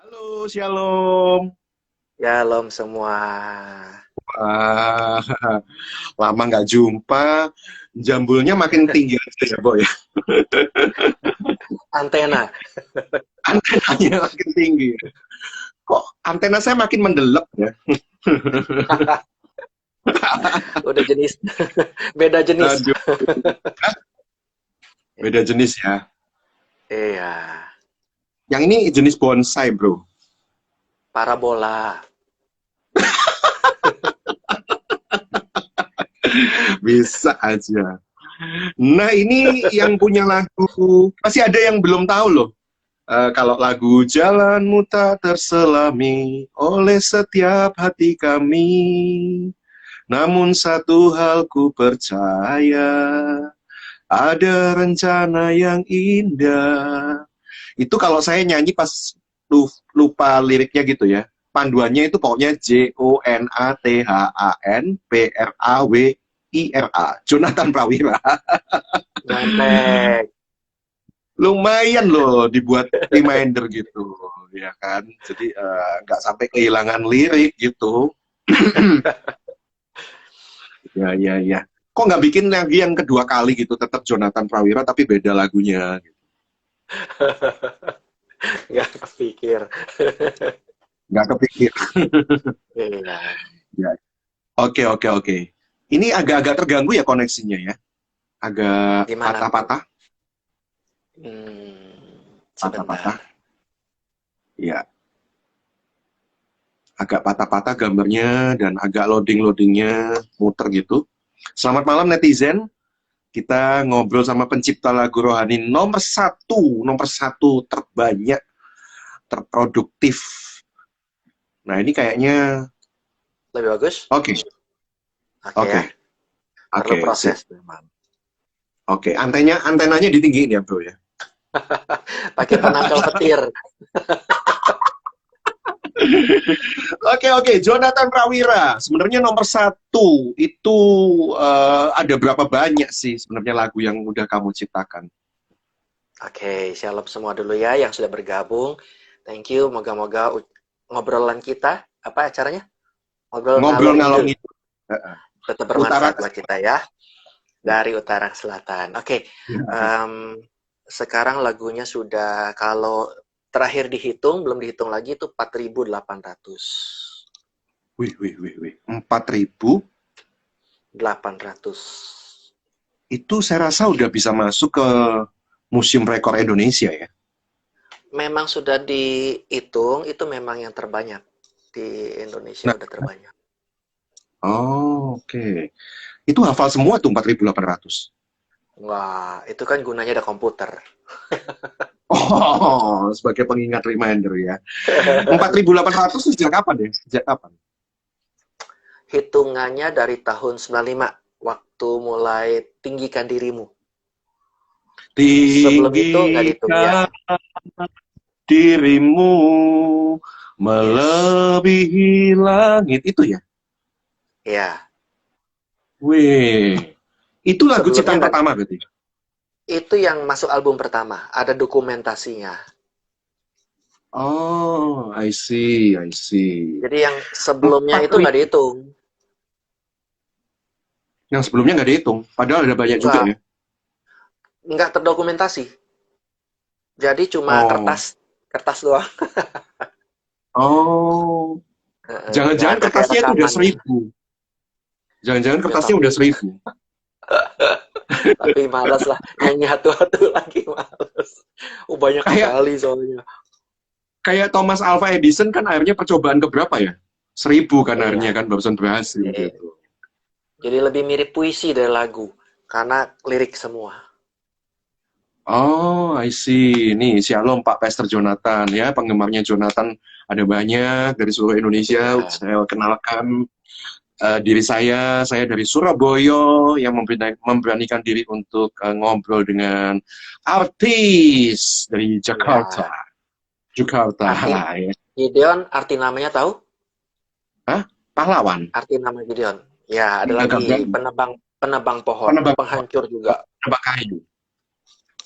Halo, Shalom. Ya, Lom semua. Ah, lama nggak jumpa. Jambulnya makin tinggi aja ya, Boy. Antena. Antenanya makin tinggi. Kok antena saya makin mendelep ya? Udah jenis, beda jenis. Aduh, beda jenis ya. Iya, Yang ini jenis bonsai, bro. parabola. Bisa aja. Nah, ini yang punya lagu. Masih ada yang belum tahu loh. Kalau lagu Jalanmu tak terselami oleh setiap hati kami. Namun satu hal ku percaya, ada rencana yang indah. Itu kalau saya nyanyi pas lupa liriknya gitu ya. Panduannya itu pokoknya Jonathan Prawira. Jonathan Prawira. Nyontek. Lumayan loh dibuat reminder gitu, ya kan. Jadi nggak sampai kehilangan lirik gitu. Ya, ya, ya. Kok nggak bikin lagi yang kedua kali gitu, tetap Jonathan Prawira tapi beda lagunya. Nggak kepikir. Nggak kepikir. Iya. Ya. Oke, oke, oke. Ini agak-agak terganggu ya koneksinya ya. Agak Gimana tuh? patah-patah, Sebentar. patah-patah. Ya, agak patah-patah gambarnya dan agak loading-loadingnya muter gitu. Selamat malam netizen. Kita ngobrol sama pencipta lagu rohani nomor satu terbanyak, terproduktif. Nah ini kayaknya, Lebih bagus? oke, Oke oke, ya. Perlu oke, sip. proses memang. Oke, antenanya ditinggiin ya bro ya. Pakai penangkal petir. Oke, oke, Jonathan Prawira. Sebenarnya nomor satu itu ada berapa banyak sih sebenarnya lagu yang udah kamu ciptakan? Oke, shalom semua dulu ya yang sudah bergabung. Thank you. Moga-moga ngobrolan kita, apa acaranya? Ngobrol Ngobrol ngalor ngalor ngidul. itu. Tetap Utara bermanfaat ke buat kita selatan. ya. Ya. Dari utara ke selatan. Oke, Ya. em, sekarang lagunya sudah kalau terakhir dihitung, belum dihitung lagi itu 4.800. Wih, wih, wih, wih. 4.000 800. itu saya rasa udah bisa masuk ke Museum Rekor Indonesia ya. Memang sudah dihitung, itu memang yang terbanyak. Di Indonesia Nah, udah terbanyak. oh, oke. Itu hafal semua tuh 4.800. Wah, itu kan gunanya ada komputer. Oh, sebagai pengingat reminder ya. 4.800 sejak kapan ya? Sejak kapan? Hitungannya dari tahun 95, waktu mulai tinggikan dirimu. Sebelum itu nggak dihitung ya. Tinggikan dirimu Yes. melebihi langit. Itu ya? Ya. Wih, itu lagu Sebelumnya ciptaan nggak. pertama berarti? Itu yang masuk album pertama. Ada dokumentasinya. Oh, I see, I see. Jadi yang sebelumnya Empat itu nggak ribu. dihitung. Yang sebelumnya nggak dihitung. Padahal ada banyak juga Nggak. ya. Nggak terdokumentasi. Jadi cuma Oh, kertas. Kertas doang. oh. Nggak Jangan-jangan ada kayak kertasnya itu udah rekamannya. 1.000. Jangan-jangan Ya kertasnya udah tapi 1.000. tapi malas lah. Nyanyi satu-satu lagi malas. Banyak Kayak sekali soalnya. kayak Thomas Alva Edison kan akhirnya percobaan keberapa ya? 1.000 kan akhirnya Iya. kan barusan berhasil Iya. gitu. Jadi lebih mirip puisi dari lagu. Karena lirik semua. Oh, I see. Nih, Shalom Pak Pastor Jonathan ya, penggemarnya Jonathan ada banyak dari seluruh Indonesia. Iya. Saya kenalkan diri saya dari Surabaya yang memberanikan diri untuk ngobrol dengan artis dari Jakarta. Iya. Jakarta, Arti ya. Gideon, arti namanya tahu? Hah? Pahlawan. Arti nama Gideon. Ya, ada Agak lagi berani. penebang penebang pohon, Penebak, penghancur juga. penebak kayu.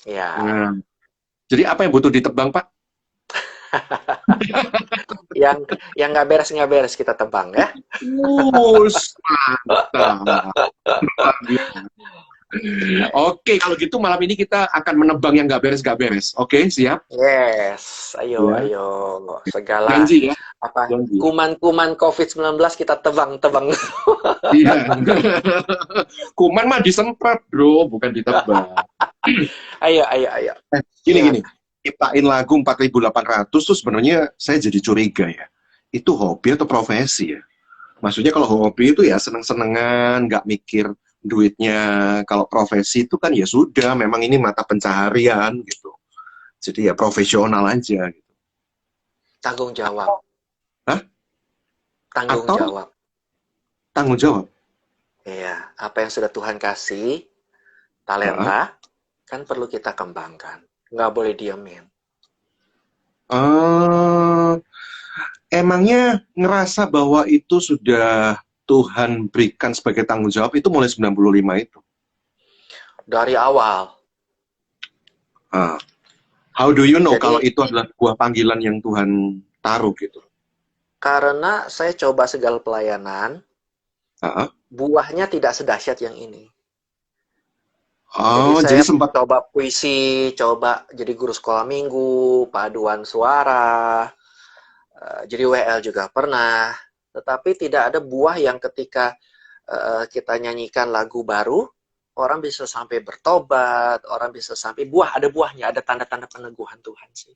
Ya, Nah, jadi apa yang butuh ditebang, Pak? Yang nggak beres kita tebang ya. Us, mantap. Oke, kalau gitu malam ini kita akan menebang yang nggak beres. Oke, siap? Yes, ayo Ya. ayo segala Janji ya, apa janji. kuman-kuman COVID-19 kita tebang-tebang. Iya. Kuman mah disemprot, bro, bukan ditebang. Ayo. Gini. Siap. Ciptain lagu 4.800 tuh sebenarnya saya jadi curiga ya. Itu hobi atau profesi ya? Maksudnya kalau hobi itu ya seneng-senengan, nggak mikir duitnya. Kalau profesi itu kan ya sudah, memang ini mata pencaharian gitu. Jadi ya profesional aja gitu. Tanggung jawab. Hah? Tanggung Atau jawab. tanggung jawab? Iya, apa yang sudah Tuhan kasih, Heeh. talenta, kan perlu kita kembangkan. Nggak boleh diemin. Eh, emangnya ngerasa bahwa itu sudah Tuhan berikan sebagai tanggung jawab itu mulai 95 itu? Dari awal. Ah, how do you know kalau Jadi, itu adalah sebuah panggilan yang Tuhan taruh gitu? karena saya coba segala pelayanan, Ah, buahnya tidak sedahsyat yang ini. Jadi oh, jadi saya sempat. coba puisi, coba jadi guru sekolah minggu, paduan suara, jadi WL juga pernah. Tetapi tidak ada buah yang ketika kita nyanyikan lagu baru, orang bisa sampai bertobat, orang bisa sampai ada buahnya, ada tanda-tanda peneguhan Tuhan sih.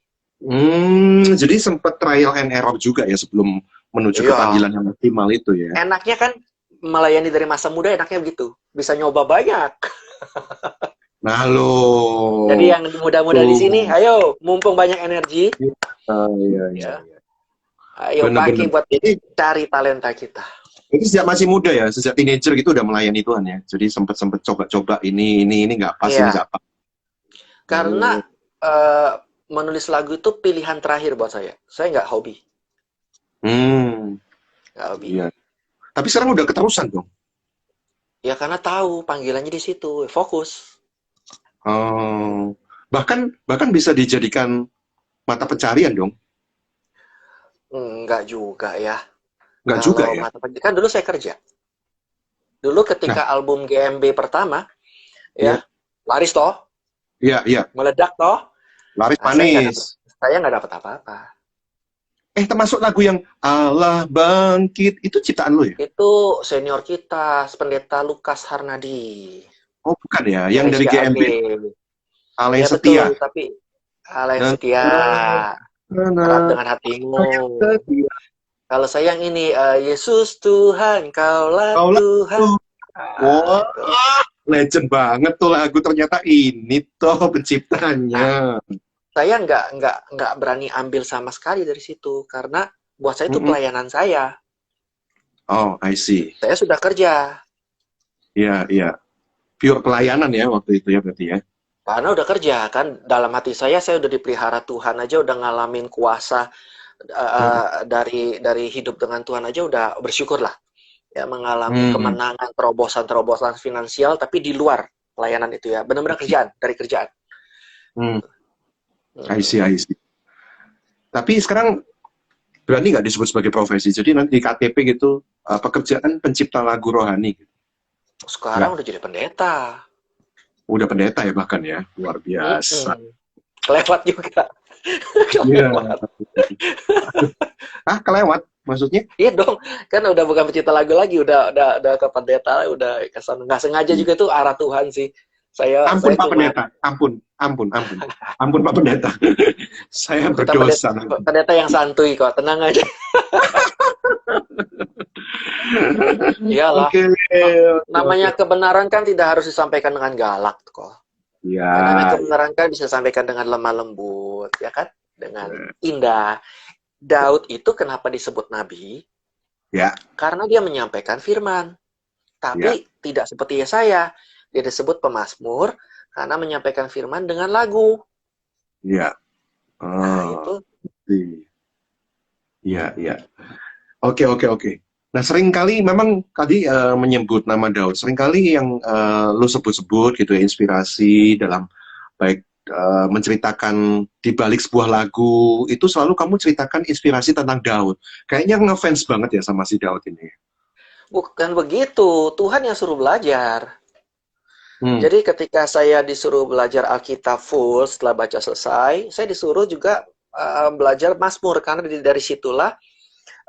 Jadi sempat trial and error juga ya sebelum menuju ke Iya, panggilan yang maksimal itu ya. enaknya kan melayani dari masa muda enaknya begitu, bisa nyoba banyak. Nah lo, Jadi yang muda-muda di sini, tuh, ayo, mumpung banyak energi, iya. ya, ayo pakai Bener-bener. buat cari talenta kita. Ini sejak masih muda ya, sejak teenager gitu udah melayani Tuhan ya. Jadi sempet coba-coba ini nggak pas, ini Iya, nggak pas. karena Oh, eh, menulis lagu itu pilihan terakhir buat saya. Saya nggak hobi, hmm, nggak hobi. iya. Tapi sekarang udah keterusan dong. Ya karena tahu panggilannya di situ, fokus. Oh, bahkan bisa dijadikan mata pencarian dong. Nggak juga ya. Nggak juga Kalau ya. mata pencarian, kan dulu saya kerja. Dulu Nah, ketika album GMB pertama, iya, ya laris toh, iya. meledak toh. Laris Nah, manis. saya nggak dapat apa-apa. Termasuk lagu yang Allah Bangkit itu ciptaan lo ya? Itu senior kita, pendeta Lukas Harnadi, Oh, bukan ya, yang dari Gereja AG. GMB, Allah Ya yang setia. betul, tapi Allah yang Dan setia, erat dengan hatimu. setia. Kalau saya yang ini, Yesus Tuhan, Kaulah Kaulah Tuhan. tuh. Ah, Wah, itu. legend banget tuh lagu, ternyata ini toh Nah, penciptanya. saya nggak berani ambil sama sekali dari situ karena buat saya itu Mm-mm. pelayanan saya. Oh, I see. Saya sudah kerja Iya. Pure pelayanan ya waktu itu ya berarti ya. karena udah kerja kan. Dalam hati saya udah dipelihara Tuhan aja, udah ngalamin kuasa Mm-mm. dari hidup dengan Tuhan aja udah bersyukur lah. Ya mengalami Hmm, kemenangan, terobosan finansial, tapi di luar pelayanan itu ya. Benar-benar kerjaan, dari kerjaan. hmm, I Hmm. see, I see. Tapi sekarang berani nggak disebut sebagai profesi? Jadi nanti di KTP gitu, pekerjaan pencipta lagu rohani. Gitu. Sekarang Nggak, udah jadi pendeta. udah pendeta ya bahkan ya, luar biasa. Mm-mm. Kelewat juga. Iya. Kelewat. Kelewat maksudnya? Iya dong, kan udah bukan pencipta lagu lagi, udah ke pendeta, udah kesan nggak sengaja Iya. juga tuh arah Tuhan sih. Saya Ampun saya Pak cuma Pendeta, ampun Pak Pendeta. Saya kita berdosa. pendeta yang santuy kok, tenang aja. Iyalah, Oke, namanya oke. kebenaran kan tidak harus disampaikan dengan galak kok. Ya, namanya Ya, kebenaran kan bisa disampaikan dengan lemah lembut, ya kan? Dengan indah. Daud itu kenapa disebut nabi? ya, Karena dia menyampaikan firman. ya, Tapi tidak seperti Yesaya. Dia disebut pemazmur karena menyampaikan firman dengan lagu. ya. Nah, Oh, itu iya. Oke. Nah, seringkali memang tadi menyebut nama Daud. Seringkali yang lu sebut-sebut gitu ya, inspirasi dalam baik menceritakan di balik sebuah lagu itu selalu kamu ceritakan inspirasi tentang Daud. Kayaknya ngefans banget ya sama si Daud ini. Bukan begitu, Tuhan yang suruh belajar. Hmm. Jadi ketika saya disuruh belajar Alkitab full setelah baca selesai, saya disuruh juga belajar Mazmur karena dari situlah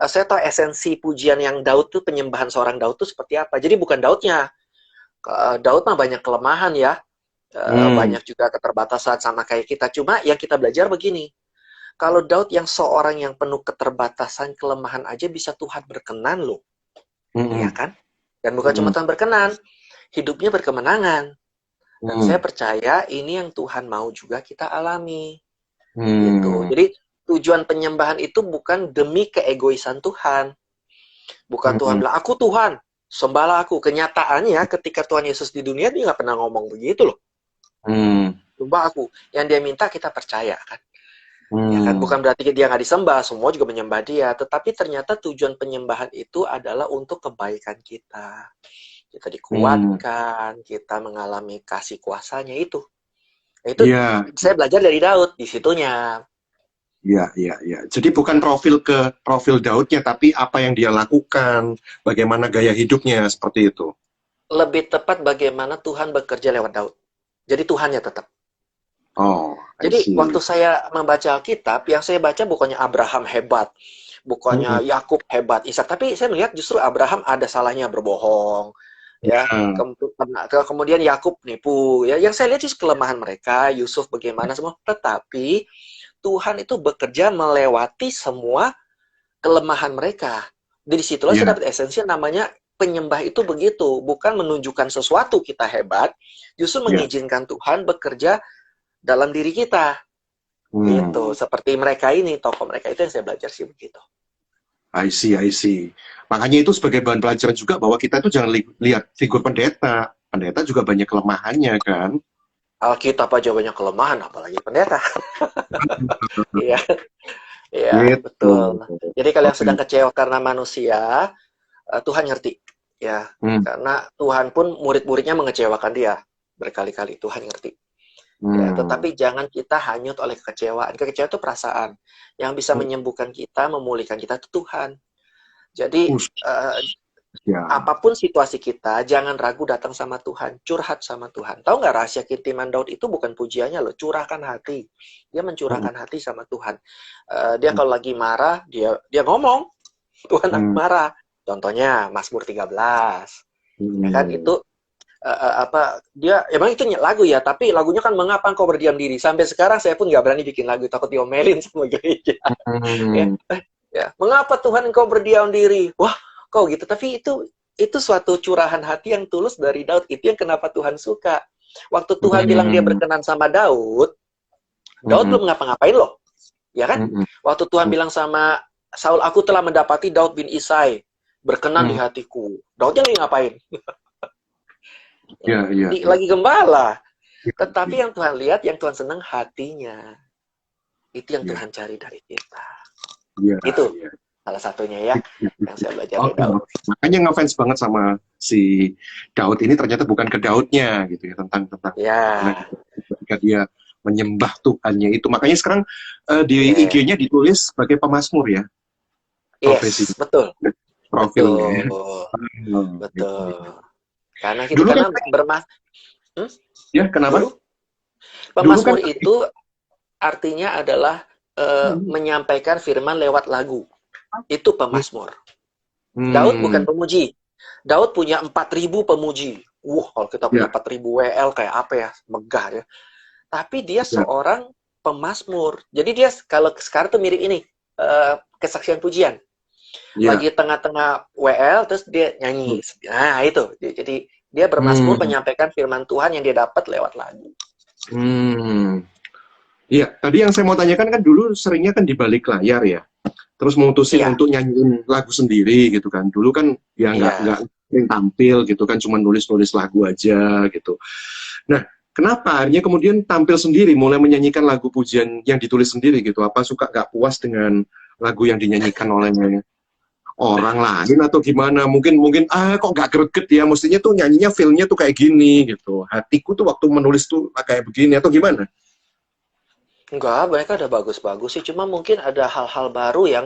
saya tahu esensi pujian yang Daud tuh, penyembahan seorang Daud tuh seperti apa. Jadi bukan Daudnya. Daud mah banyak kelemahan ya. Banyak juga keterbatasan sama kayak kita. Cuma yang kita belajar begini. Kalau Daud yang seorang yang penuh keterbatasan, kelemahan aja bisa Tuhan berkenan loh. Iya kan? Dan bukan cuma Tuhan berkenan, hidupnya berkemenangan. Dan saya percaya ini yang Tuhan mau juga kita alami. Gitu. Jadi tujuan penyembahan itu bukan demi keegoisan Tuhan. Bukan Tuhan bilang, aku Tuhan, sembahlah aku. Kenyataannya ketika Tuhan Yesus di dunia, dia nggak pernah ngomong begitu loh. Sembah aku. Yang dia minta kita percaya kan. Ya kan, bukan berarti dia nggak disembah, semua juga menyembah dia. Tetapi ternyata tujuan penyembahan itu adalah untuk kebaikan kita. Kita dikuatkan, kita mengalami kasih kuasanya itu. Itu saya belajar dari Daud di situnya. Iya. Jadi bukan profil Daudnya, tapi apa yang dia lakukan, bagaimana gaya hidupnya, seperti itu. Lebih tepat bagaimana Tuhan bekerja lewat Daud. Jadi Tuhannya tetap. Jadi waktu saya membaca Alkitab, yang saya baca bukannya Abraham hebat, bukannya Yakub hebat, Ishak, tapi saya melihat justru Abraham ada salahnya berbohong, ya. Kemudian Yakub nipu, ya. Yang saya lihat sih kelemahan mereka, Yusuf bagaimana semua, tetapi Tuhan itu bekerja melewati semua kelemahan mereka. Dari situlah saya dapat esensi namanya penyembah itu begitu, bukan menunjukkan sesuatu kita hebat, justru mengizinkan Tuhan bekerja dalam diri kita. Gitu. Seperti mereka ini, tokoh mereka itu yang saya belajar sih begitu. I see. Makanya itu sebagai bahan pelajaran juga bahwa kita itu jangan lihat figur pendeta. Pendeta juga banyak kelemahannya kan. Alkitab aja banyak kelemahan, apalagi pendeta. Iya. Iya, Gitu. betul. Jadi kalau yang sedang kecewa karena manusia, Tuhan ngerti. Ya, karena Tuhan pun murid-muridnya mengecewakan dia berkali-kali. Tuhan ngerti. Ya, tetapi jangan kita hanyut oleh kekecewaan. Kekecewaan itu perasaan. Yang bisa menyembuhkan kita, memulihkan kita itu Tuhan. Jadi apapun situasi kita, jangan ragu datang sama Tuhan, curhat sama Tuhan. Tahu nggak rahasia keintiman Daud itu bukan pujiannya loh, curahkan hati. Dia mencurahkan hati sama Tuhan. Dia kalau lagi marah, dia ngomong. Tuhan marah. Contohnya Mazmur 13. Ya kan itu dia emang itu lagu ya, tapi lagunya kan mengapa engkau berdiam diri. Sampai sekarang saya pun nggak berani bikin lagu, takut diomelin sama gereja. Ya, mengapa Tuhan engkau berdiam diri? Wah, kau gitu. Tapi itu suatu curahan hati yang tulus dari Daud. Itu yang kenapa Tuhan suka. Waktu Tuhan bilang dia berkenan sama Daud belum ngapa-ngapain loh, ya kan? Waktu Tuhan bilang sama Saul, aku telah mendapati Daud bin Isai berkenan di hatiku. Daudnya lagi ngapain? Lagi gembala. Tetapi yang Tuhan lihat, yang Tuhan senang hatinya. Itu yang Tuhan cari dari kita. Itu salah satunya ya yang saya belajar dari Daud. Makanya ngefans banget sama si Daud ini, ternyata bukan ke Daudnya gitu ya, tentang ketika dia menyembah Tuhannya itu. Makanya sekarang di IG-nya ditulis sebagai pemazmur ya. Yes, betul. Profilnya. Betul. Karena kita ya, kenapa? Pemazmur itu artinya adalah menyampaikan firman lewat lagu. Itu pemazmur. Daud bukan pemuji. Daud punya 4.000 pemuji. Kalau kita punya 4.000 WL kayak apa ya? Megah ya. Tapi dia seorang pemazmur. Jadi dia kalau sekarang tuh mirip ini, kesaksian pujian. Lagi tengah-tengah WL terus dia nyanyi. Nah, itu. Jadi dia bermazmur menyampaikan firman Tuhan yang dia dapat lewat lagu. Iya, tadi yang saya mau tanyakan kan dulu seringnya kan di balik layar ya. Terus memutusin untuk nyanyiin lagu sendiri gitu kan. Dulu kan ya nggak sering tampil gitu kan, cuma nulis-nulis lagu aja gitu. Nah, kenapa akhirnya kemudian tampil sendiri, mulai menyanyikan lagu pujian yang ditulis sendiri gitu? Apa suka nggak puas dengan lagu yang dinyanyikan oleh orang lain atau gimana? Mungkin kok nggak greget ya, mestinya tuh nyanyinya feel-nya tuh kayak gini gitu, hatiku tuh waktu menulis tuh kayak begini, atau gimana? Enggak, mereka udah bagus-bagus sih. Cuma mungkin ada hal-hal baru yang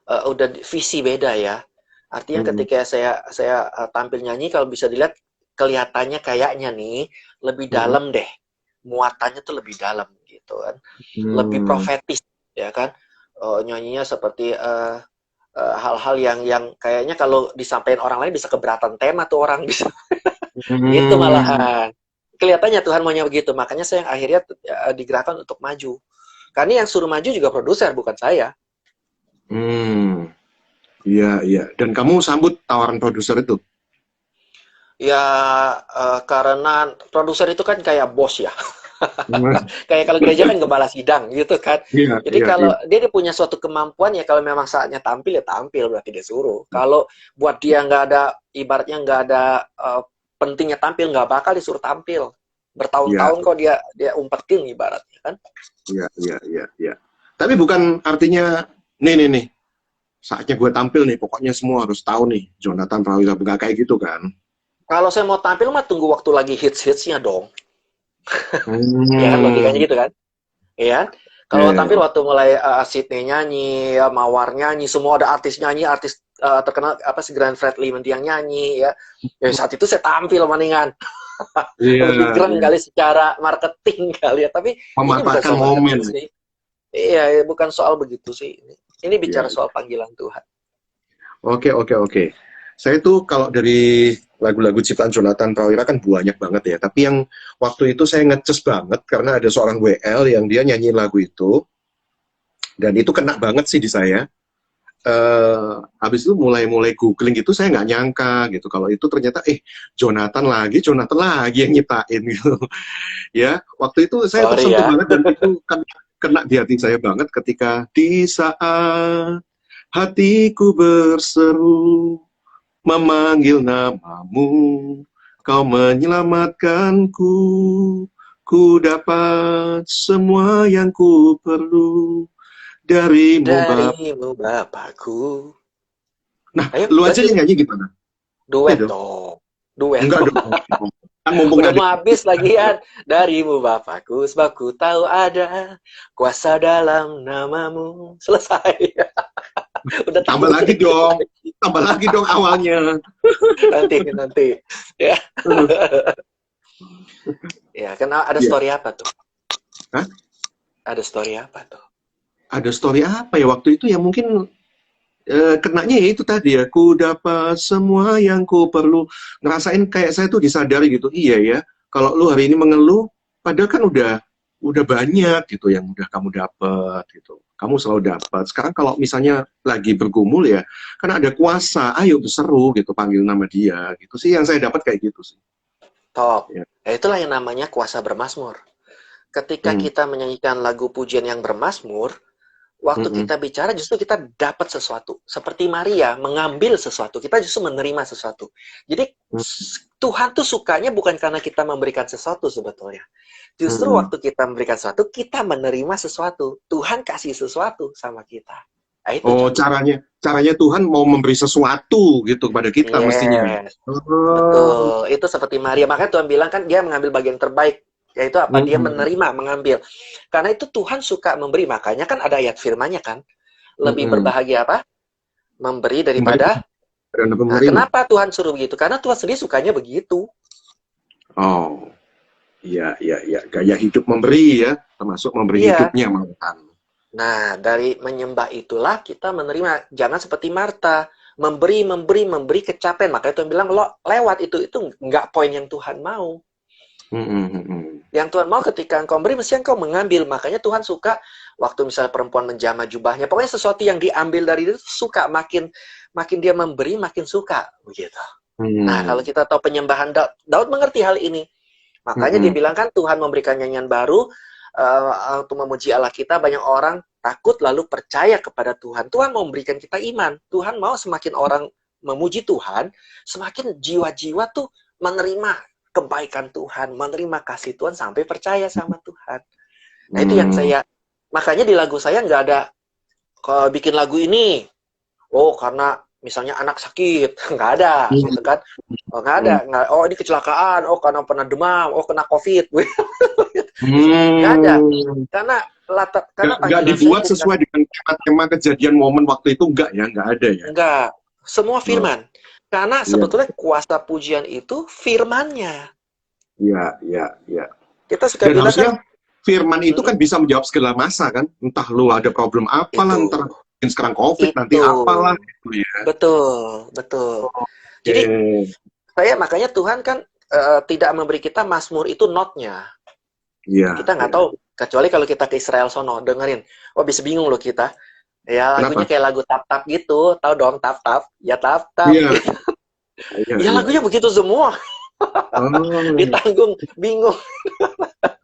udah visi beda ya. Artinya Hmm. ketika saya tampil nyanyi, kalau bisa dilihat kelihatannya kayaknya nih lebih Hmm. dalam deh. Muatannya tuh lebih dalam gitu kan. Lebih Hmm. profetis ya kan. Nyanyinya seperti hal-hal yang kayaknya kalau disampaikan orang lain bisa keberatan tema tuh orang bisa gitu Hmm. malahan. Kelihatannya Tuhan maunya begitu, makanya saya yang akhirnya digerakkan untuk maju. Karena yang suruh maju juga produser, bukan saya. Hmm. Iya, iya. Dan kamu sambut tawaran produser itu? Ya, karena produser itu kan kayak bos ya. Hmm. Kayak kalau gereja kan gembala sidang gitu kan. Iya, Jadi iya, kalau iya. dia punya suatu kemampuan ya kalau memang saatnya tampil ya tampil berarti dia suruh. Kalau buat dia nggak ada ibaratnya nggak ada pentingnya tampil nggak bakal disuruh tampil. Iya, Bertahun-tahun kok dia umpetin ibaratnya kan. iya, iya, iya, iya. Tapi bukan artinya nih, saatnya gue tampil nih, pokoknya semua harus tahu nih, Jonathan Prawira, nggak kayak gitu kan? Kalau saya mau tampil mah tunggu waktu lagi hits-hitsnya dong. Ya kan logikanya Hmm. gitu kan. Iya kan? Kalau tampil Eh, waktu mulai Sydney nyanyi, ya, Mawar nyanyi, semua ada artis nyanyi, artis terkenal apa si Grand Fredly yang nyanyi ya. Ya saat itu saya tampil maningan. iya, Lebih keren iya. kali secara marketing kali ya. Tapi ini bukan Memanfaatkan soal momen. marketing sih. Iya, bukan soal begitu sih. Ini Iya, bicara soal panggilan Tuhan. oke, oke, oke. Saya tuh kalau dari lagu-lagu ciptaan Jonathan Prawira kan banyak banget ya. Tapi yang waktu itu saya ngeces banget karena ada seorang WL yang dia nyanyiin lagu itu. Dan itu kena banget sih di saya. Habis itu mulai-mulai googling gitu saya nggak nyangka gitu. Kalau itu ternyata Jonathan lagi yang nyiptain gitu. Ya, waktu itu saya Sorry tersentuh ya. banget dan itu kena di hati saya banget ketika di saat hatiku berseru memanggil namamu, kau menyelamatkanku, ku dapat semua yang ku perlu darimu Bapa. Darimu Bapakku. Nah, Ayo, lu aja yang lanjut. nyanyi gimana? Duet Itu. dong. Duet. Enggak dong. Kan mumpung Udah ada. mau habis lagian. Darimu Bapakku, sebab ku tahu ada kuasa dalam namamu. Selesai. Udah Tambah tahu lagi dikit dong. lagi. Tambah lagi dong awalnya. Nanti. Ya, ya. Karena ada Iya. story apa tuh? Hah? Ada story apa tuh? Ada story apa ya waktu itu ya mungkin kenanya ya itu tadi ya, ku dapat semua yang ku perlu. Ngerasain kayak saya tuh disadari gitu, iya ya, kalau lu hari ini mengeluh, padahal kan udah banyak gitu yang udah kamu dapat gitu. Kamu selalu dapat. Sekarang kalau misalnya lagi bergumul ya, kan ada kuasa, ayo berseru gitu, panggil nama dia gitu sih yang saya dapat kayak gitu sih. Top. Ya. Ya, itulah yang namanya kuasa bermasmur. Ketika Hmm. kita menyanyikan lagu pujian yang bermasmur, waktu Mm-mm. kita bicara justru kita dapat sesuatu. Seperti Maria mengambil sesuatu, kita justru menerima sesuatu. Jadi Tuhan tuh sukanya bukan karena kita memberikan sesuatu sebetulnya. Justru Mm-mm. waktu kita memberikan sesuatu, kita menerima sesuatu. Tuhan kasih sesuatu sama kita. Nah, itu Oh, John. caranya Tuhan mau memberi sesuatu gitu kepada kita mestinya. Yes, Oh. betul. Itu seperti Maria. Makanya Tuhan bilang kan dia mengambil bagian terbaik. Yaitu apa? Dia Mm-mm. menerima, mengambil. Karena itu Tuhan suka memberi. Makanya kan ada ayat firman-Nya kan. Lebih Mm-mm. berbahagia apa? Memberi Memberi daripada. dan Nah, menerima. kenapa Tuhan suruh begitu? Karena Tuhan sendiri sukanya begitu. Oh, iya, iya, iya. Gaya hidup memberi ya, termasuk memberi Iya. hidupnya malahan. Nah, dari menyembah itulah kita menerima. Jangan seperti Marta. Memberi kecapean. Makanya Tuhan bilang, lo lewat itu nggak poin yang Tuhan mau. Yang Tuhan mau ketika engkau memberi, mesti engkau mengambil. Makanya Tuhan suka waktu misalnya perempuan menjamah jubahnya. Pokoknya sesuatu yang diambil dari itu suka. Makin dia memberi, makin suka. Begitu. Nah, kalau Hmm. kita tahu penyembahan Daud, Daud mengerti hal ini. Makanya dia Mm-mm. bilang kan Tuhan memberikan nyanyian baru untuk memuji Allah kita. Banyak orang takut lalu percaya kepada Tuhan. Tuhan mau memberikan kita iman. Tuhan mau semakin orang memuji Tuhan, semakin jiwa-jiwa tuh menerima kebaikan Tuhan, menerima kasih Tuhan sampai percaya sama Tuhan. Nah itu yang Hmm. makanya di lagu saya nggak ada kalau bikin lagu ini, karena misalnya anak sakit, nggak ada gitu kan. Oh, nggak ada, Hmm. nggak, ini kecelakaan, karena pernah demam, kena COVID. Nggak ada. Hmm. Karena Nggak panggilan saya dibuat ketika sesuai dengan tema-tema kejadian momen waktu itu, enggak ya, nggak ada ya. enggak, semua Oh, firman. Karena iya, sebetulnya kuasa pujian itu firmannya. iya, iya, iya. Kita suka Dan bilang kan, harusnya firman itu "Mm, kan bisa menjawab segala masa kan. Entah lu ada problem apalah, itu, ntar mungkin sekarang COVID, nanti itu, apalah gitu ya. betul, betul." Oke, Jadi saya makanya Tuhan kan tidak memberi kita Mazmur itu notnya. iya, Kita nggak iya. tahu, kecuali kalau kita ke Israel sono, dengerin. Oh, bisa bingung loh kita. Ya, lagunya Kenapa? kayak lagu tap-tap gitu. Tahu dong, tap-tap. Ya, tap-tap. Iya, iya, Ya, iya, lagunya iya. begitu semua. Oh, Ditanggung, bingung.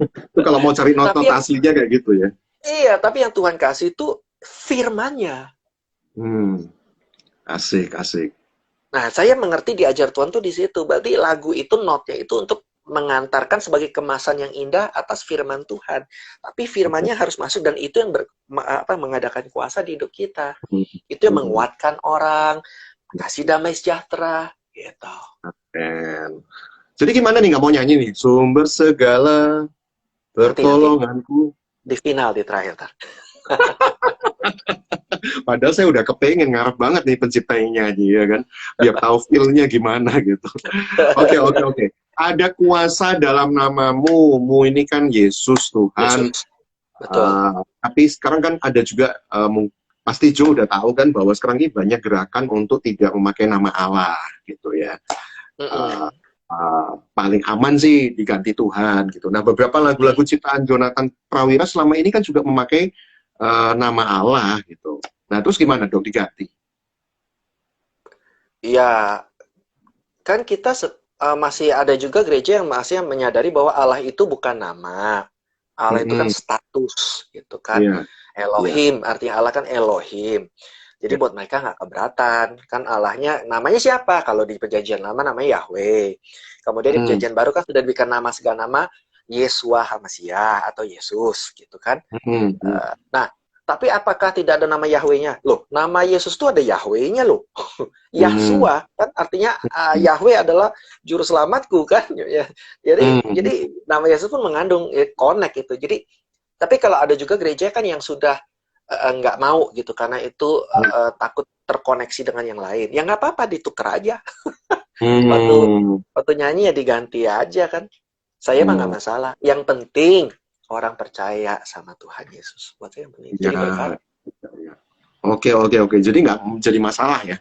itu kalau mau cari Tapi not-not yang, aslinya kayak gitu ya. iya, tapi yang Tuhan kasih itu firmannya. Hmm, asik, asik. Nah, saya mengerti diajar Tuhan tuh di situ. Berarti lagu itu notnya itu untuk mengantarkan sebagai kemasan yang indah atas firman Tuhan. Tapi firmannya harus masuk dan itu yang mengadakan kuasa di hidup kita. Hmm, Itu yang hmm, menguatkan orang, kasih damai sejahtera, gitu. keren. Jadi gimana nih, nggak mau nyanyi nih? Sumber segala Nanti pertolonganku. di final di terakhir. Tar. Padahal saya udah kepengen, ngarep banget nih penciptanya nyanyi ya kan, biar tahu feel-nya gimana gitu. Oke, oke, oke. Ada kuasa dalam namamu, mu ini kan Yesus Tuhan. Yesus, betul. Tapi sekarang kan ada juga, pasti Joe udah tahu kan bahwa sekarang ini banyak gerakan untuk tidak memakai nama Allah gitu ya. Uh, Mm-mm. Paling aman sih diganti Tuhan gitu. Nah, beberapa lagu-lagu ciptaan Jonathan Prawira selama ini kan juga memakai nama Allah gitu. Nah, terus gimana dong diganti? Ya, kan kita masih ada juga gereja yang masih menyadari bahwa Allah itu bukan nama. Allah itu kan Mm-mm. status, gitu kan. Iya, iya, Elohim, artinya Allah kan Elohim. Jadi iya. buat mereka nggak keberatan. Kan Allahnya, namanya siapa? Kalau di perjanjian lama namanya Yahweh. Kemudian di Mm, perjanjian baru kan sudah diberikan nama segala nama, Yesua HaMasiah atau Yesus, gitu kan. mm, mm, Nah, tapi apakah tidak ada nama Yahweh-nya? Loh, nama Yesus itu ada Yahweh-nya loh. mm, Yahshua kan artinya Yahweh adalah juru selamatku kan. Ya, mm, jadi nama Yesus pun mengandung connect itu. Jadi tapi kalau ada juga gereja kan yang sudah nggak mau gitu karena itu takut terkoneksi dengan yang lain. Ya nggak apa-apa ditukar aja. Waktu mm, waktu nyanyi ya diganti aja kan. Saya mah nggak mm. masalah. Yang penting orang percaya sama Tuhan Yesus. Buat saya yang penting. Ya, Jadi berkat. ya. Oke, oke, oke. Jadi nggak jadi masalah ya.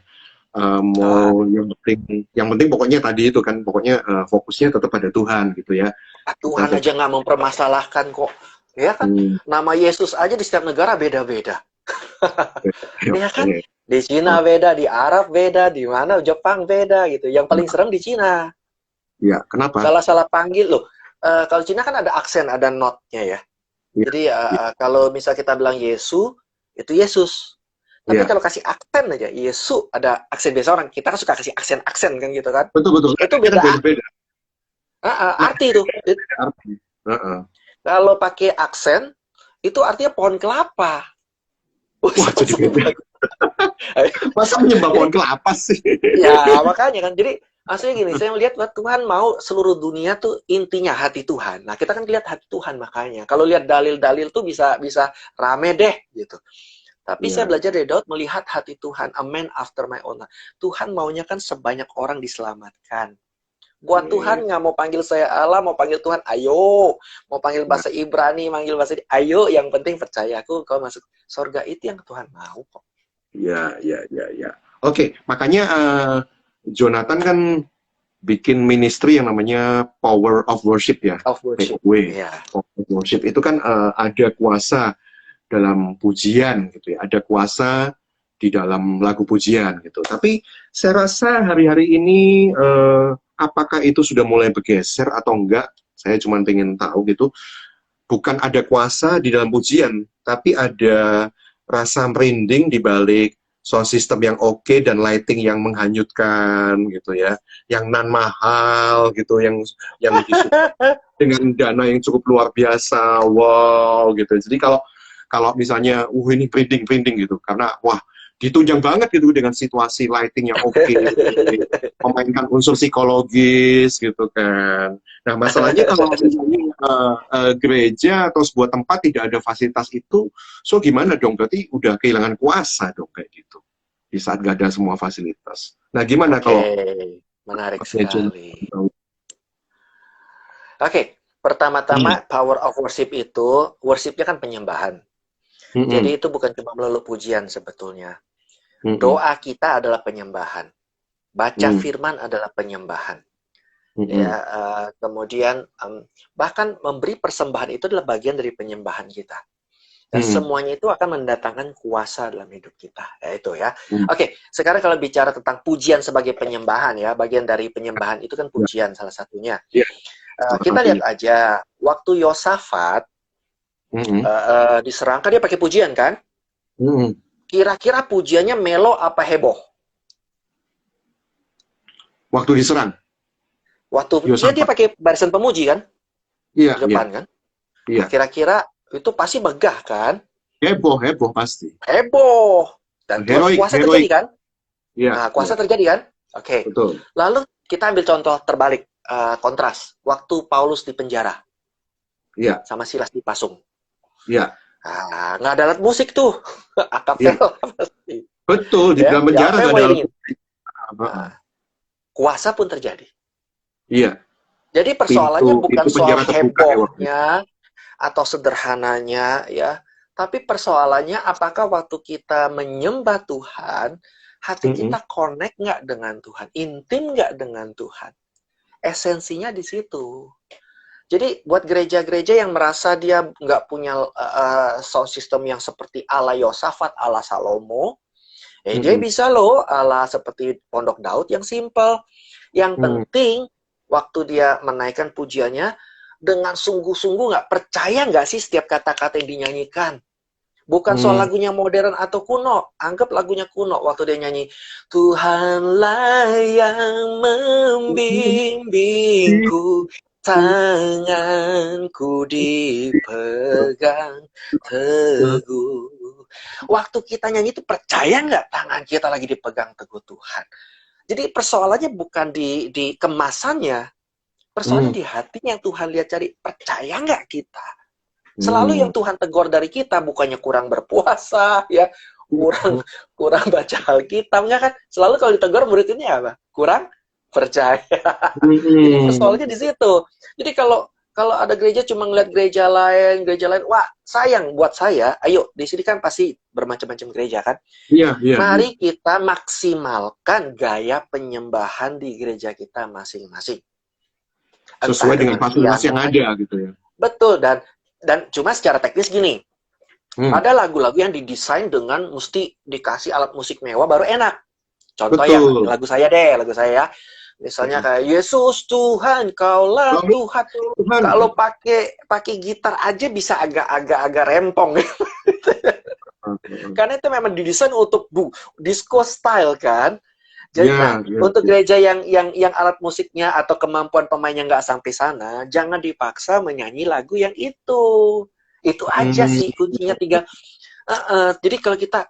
Ah, Mau yang penting pokoknya tadi itu kan, pokoknya fokusnya tetap pada Tuhan gitu ya. Kita Tuhan tetap, aja nggak mempermasalahkan kok. Ya kan? hmm, Nama Yesus aja di setiap negara beda-beda. oke, Ya kan? oke. Di Cina Oh, beda, di Arab beda, di mana Jepang beda gitu. Yang paling serem di Cina. ya, kenapa? Salah-salah panggil loh. Kalau Cina kan ada aksen, ada notnya ya. Ya, Jadi ya, kalau misal kita bilang Yesus, itu Yesus. Tapi ya. kalau kasih aksen aja, Yesus ada aksen biasa orang. Kita kan suka kasih aksen-aksen kan gitu kan. Betul, betul. Itu Kan beda beda-beda. arti itu. Beda arti. Heeh. Kalau pakai aksen, itu artinya pohon kelapa. Wah, jadi beda. Masa menyembah Jadi pohon kelapa sih? ya makanya kan. Jadi aslinya gini, saya melihat bahwa Tuhan mau seluruh dunia tuh intinya hati Tuhan. Nah kita kan lihat hati Tuhan makanya. Kalau lihat dalil-dalil tuh bisa bisa rame deh gitu. Tapi saya Ya, belajar dari Daud melihat hati Tuhan, a man after my own heart. Tuhan maunya kan sebanyak orang diselamatkan. Buat oke. Tuhan nggak mau panggil saya Allah, mau panggil Tuhan, ayo. Mau panggil Ya, bahasa Ibrani, manggil bahasa, ayo. Yang penting percaya aku, kau masuk surga itu yang Tuhan mau kok. ya, ya, ya, ya. Oke, makanya Jonathan kan bikin ministry yang namanya Power of Worship ya, Of worship, POW. ya. Power of Worship itu kan ada kuasa dalam pujian gitu ya, ada kuasa di dalam lagu pujian gitu. Tapi saya rasa hari-hari ini apakah itu sudah mulai bergeser atau enggak? Saya cuma pengen tahu gitu. Bukan ada kuasa di dalam pujian, tapi ada rasa merinding di balik sound system yang oke dan lighting yang menghanyutkan gitu ya, yang nan mahal gitu, yang disupport dengan dana yang cukup luar biasa, wow gitu. Jadi kalau kalau misalnya, ini printing printing gitu, karena wah ditunjang banget gitu dengan situasi lighting yang oke, memainkan unsur psikologis gitu kan. Nah, masalahnya kalau misalnya gereja atau sebuah tempat tidak ada fasilitas itu, so gimana dong? Berarti udah kehilangan kuasa dong kayak gitu. Di saat gak ada semua fasilitas. Nah, gimana Oke, kalau menarik gereja? sekali. Oke, pertama-tama power of worship itu, worshipnya kan penyembahan. Mm-mm. Jadi itu bukan cuma melulu pujian sebetulnya. Mm-mm. Doa kita adalah penyembahan. Baca Mm-mm. firman adalah penyembahan. Ya, Mm-mm. kemudian bahkan memberi persembahan itu adalah bagian dari penyembahan kita. Dan Mm-mm. semuanya itu akan mendatangkan kuasa dalam hidup kita. Ya, itu ya. Mm. Oke, sekarang kalau bicara tentang pujian sebagai penyembahan ya, bagian dari penyembahan itu kan Ya, pujian salah satunya. ya, salah Kita lihat satunya. aja, waktu Yosafat Mm-mm. diserang kan dia pakai pujian kan? Mm-mm. Kira-kira pujiannya melo apa heboh? Waktu diserang, Waktu dia Yosafat. pakai barisan pemuji kan Iya, di iya, depan kan? iya. Nah, kira-kira itu pasti megah kan? Heboh, heboh pasti. Heboh. Dan Heroik, kuasa terjadi heroik. kan? Iya, Nah, iya, kuasa terjadi kan? Oke. betul. Lalu kita ambil contoh terbalik, kontras. Waktu Paulus di penjara Iya, sama Silas dipasung. iya, Nggak ada alat musik tuh. iya. Akapela pasti. Betul, di Ya, dalam penjara siapa yang nggak mau ada alat iringin? bukti. Heeh. Nah, kuasa pun terjadi. Iya, Jadi pintu persoalannya bukan pintu soal penjara terbuka ya waktu itu. hebohnya atau sederhananya ya, tapi persoalannya apakah waktu kita menyembah Tuhan, hati Mm-mm. kita connect nggak dengan Tuhan, intim nggak dengan Tuhan. Esensinya di situ. Jadi buat gereja-gereja yang merasa dia nggak punya sound system yang seperti ala Yosafat, ala Salomo, dia Mm-mm. bisa loh ala seperti Pondok Daud yang simple. Yang Mm. penting waktu dia menaikkan pujiannya dengan sungguh-sungguh nggak percaya nggak sih setiap kata-kata yang dinyanyikan. Bukan soal Mm. lagunya modern atau kuno. Anggap lagunya kuno waktu dia nyanyi. Tuhanlah yang membimbingku, tanganku dipegang teguh. Waktu kita nyanyi itu percaya nggak tangan kita lagi dipegang teguh Tuhan? Jadi persoalannya bukan di kemasannya, persoalannya Mm. di hatinya yang Tuhan lihat cari. Percaya nggak kita? Selalu yang Mm. Tuhan tegur dari kita bukannya kurang berpuasa, ya, kurang Mm. kurang baca Alkitab, enggak kan? Selalu kalau ditegur murid ini apa? Kurang percaya. Jadi Mm. persoalannya di situ. Jadi kalau kalau ada gereja cuma ngeliat gereja lain, wah sayang buat saya. Ayo, di sini kan pasti bermacam-macam gereja kan. Iya, iya, iya. Mari kita maksimalkan gaya penyembahan di gereja kita masing-masing. Entah Sesuai dengan dengan fasilitas yang piano, ada gitu ya. betul, dan cuma secara teknis gini, Mm. ada lagu-lagu yang didesain dengan mesti dikasih alat musik mewah baru enak. Contoh yang Betul. lagu saya deh, lagu saya. Misalnya Mm. kayak Yesus Tuhan, Kaulah Kalau Tuhan. Tuhan, Kalau pakai gitar aja bisa agak rempong. Karena itu memang didesain untuk disco style kan. Jadi, nah, ya, ya, untuk ya. gereja yang alat musiknya atau kemampuan pemainnya nggak sampai sana, jangan dipaksa menyanyi lagu yang itu. Itu aja Mm. sih kuncinya tiga. Jadi kalau kita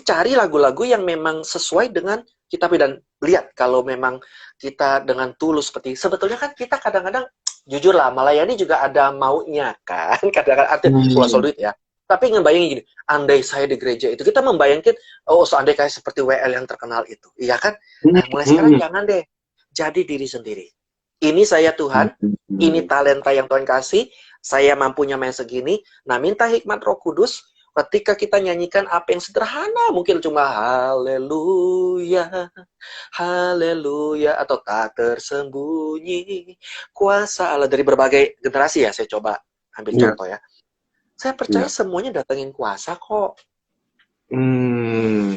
cari lagu-lagu yang memang sesuai dengan kita, dan lihat kalau memang kita dengan tulus seperti sebetulnya kan kita kadang-kadang jujur lah melayani juga ada maunya kan kadang-kadang artinya soal Mm. duit ya, tapi ngebayangin gini, andai saya di gereja itu kita membayangkan andai kayak seperti WL yang terkenal itu, iya kan? Nah mulai sekarang Mm. jangan deh, jadi diri sendiri. Ini saya Tuhan, ini Mm. talenta yang Tuhan kasih, saya mampunya main segini. Nah minta hikmat Roh Kudus ketika kita nyanyikan apa yang sederhana, mungkin cuma haleluya, haleluya, atau tak tersembunyi kuasa Allah, dari berbagai generasi ya, saya coba ambil Ya, contoh ya. Saya percaya ya. semuanya datangin kuasa kok. Hmm.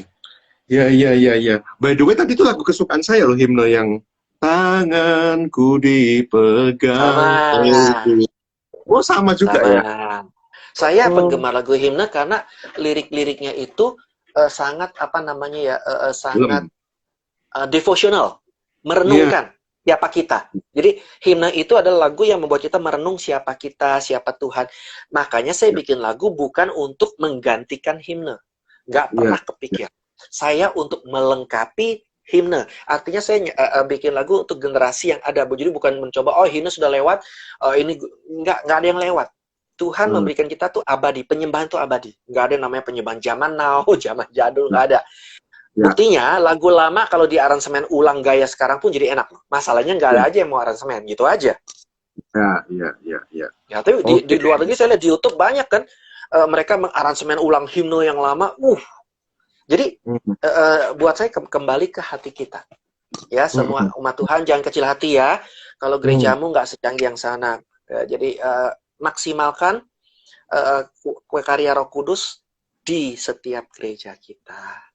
Ya, ya, ya, ya. By the way, tadi itu lagu kesukaan saya loh, himne yang tanganku dipegang Sama, teguh. Oh, sama juga sama. ya. Saya Oh, penggemar lagu himne karena lirik-liriknya itu sangat apa namanya ya, sangat belum. devotional, Iya. merenungkan siapa kita. Jadi himne itu adalah lagu yang membuat kita merenung siapa kita, siapa Tuhan. Makanya saya Ya, bikin lagu bukan untuk menggantikan himne. Nggak ya, pernah kepikir. Saya untuk melengkapi himne. Artinya saya bikin lagu untuk generasi yang ada. Jadi bukan mencoba, oh himne sudah lewat, ini nggak ada yang lewat. Tuhan memberikan kita tuh abadi, penyembahan tuh abadi. Nggak ada yang namanya penyembahan zaman now, zaman jadul, nggak ada. Buktinya, lagu lama kalau di aransemen ulang gaya sekarang pun jadi enak. Masalahnya nggak ada aja yang mau aransemen, gitu aja. Ya, tapi di luar negeri saya lihat di YouTube banyak kan, mereka mengaransemen ulang himne yang lama. Jadi buat saya kembali ke hati kita. Ya, semua umat Tuhan jangan kecil hati ya. Kalau gerejamu nggak secanggih yang sana. Jadi maksimalkan karya Roh Kudus di setiap gereja kita.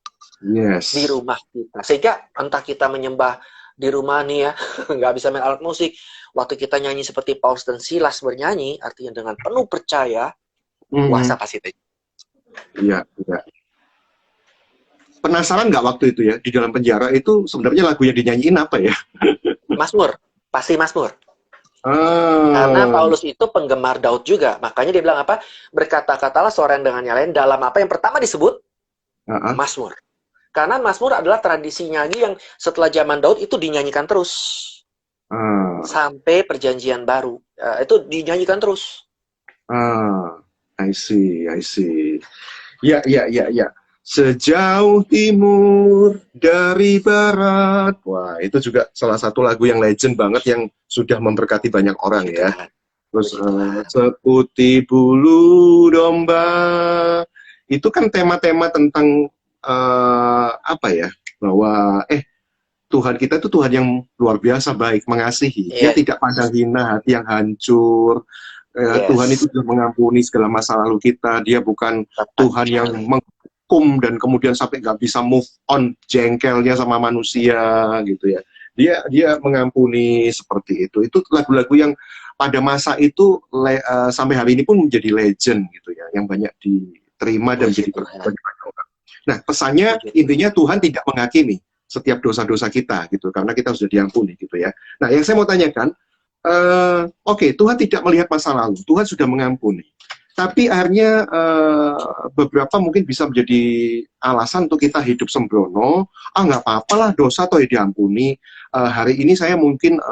Di rumah kita. Sehingga entah kita menyembah di rumah nih ya, nggak bisa main alat musik. Waktu kita nyanyi seperti Paulus dan Silas bernyanyi, artinya dengan penuh percaya, kuasa pasti terjadi. Iya. Penasaran nggak waktu itu ya, di dalam penjara itu sebenarnya lagu yang dinyanyiin apa ya? Mazmur, pasti Mazmur. Karena Paulus itu penggemar Daud juga. Makanya dia bilang apa? Berkata-katalah seorang dengan yang lain dalam apa yang pertama disebut? Mazmur. Karena Mazmur adalah tradisi nyanyi yang setelah zaman Daud itu dinyanyikan terus. Sampai perjanjian baru. Itu dinyanyikan terus. I see. Ya. Sejauh timur dari barat. Wah, itu juga salah satu lagu yang legend banget yang sudah memberkati banyak orang ya. Terus seputih bulu domba. Itu kan tema-tema tentang apa ya? Bahwa Tuhan kita itu Tuhan yang luar biasa baik, mengasihi. Dia tidak pandang hina hati yang hancur. Tuhan itu sudah mengampuni segala masa lalu kita. Dia bukan Tuhan yang menghukum dan kemudian sampai nggak bisa move on, jengkelnya sama manusia gitu ya. Dia mengampuni seperti itu. Itu lagu-lagu yang pada masa itu sampai hari ini pun menjadi legend gitu ya, yang banyak diterima dan jadi banyak orang. Nah, pesannya intinya Tuhan tidak menghakimi setiap dosa-dosa kita gitu, karena kita sudah diampuni gitu ya. Nah, yang saya mau tanyakan, Tuhan tidak melihat masa lalu, Tuhan sudah mengampuni. Tapi akhirnya beberapa mungkin bisa menjadi alasan untuk kita hidup sembrono. Nggak apa-apa lah, dosa toh diampuni. Hari ini saya mungkin,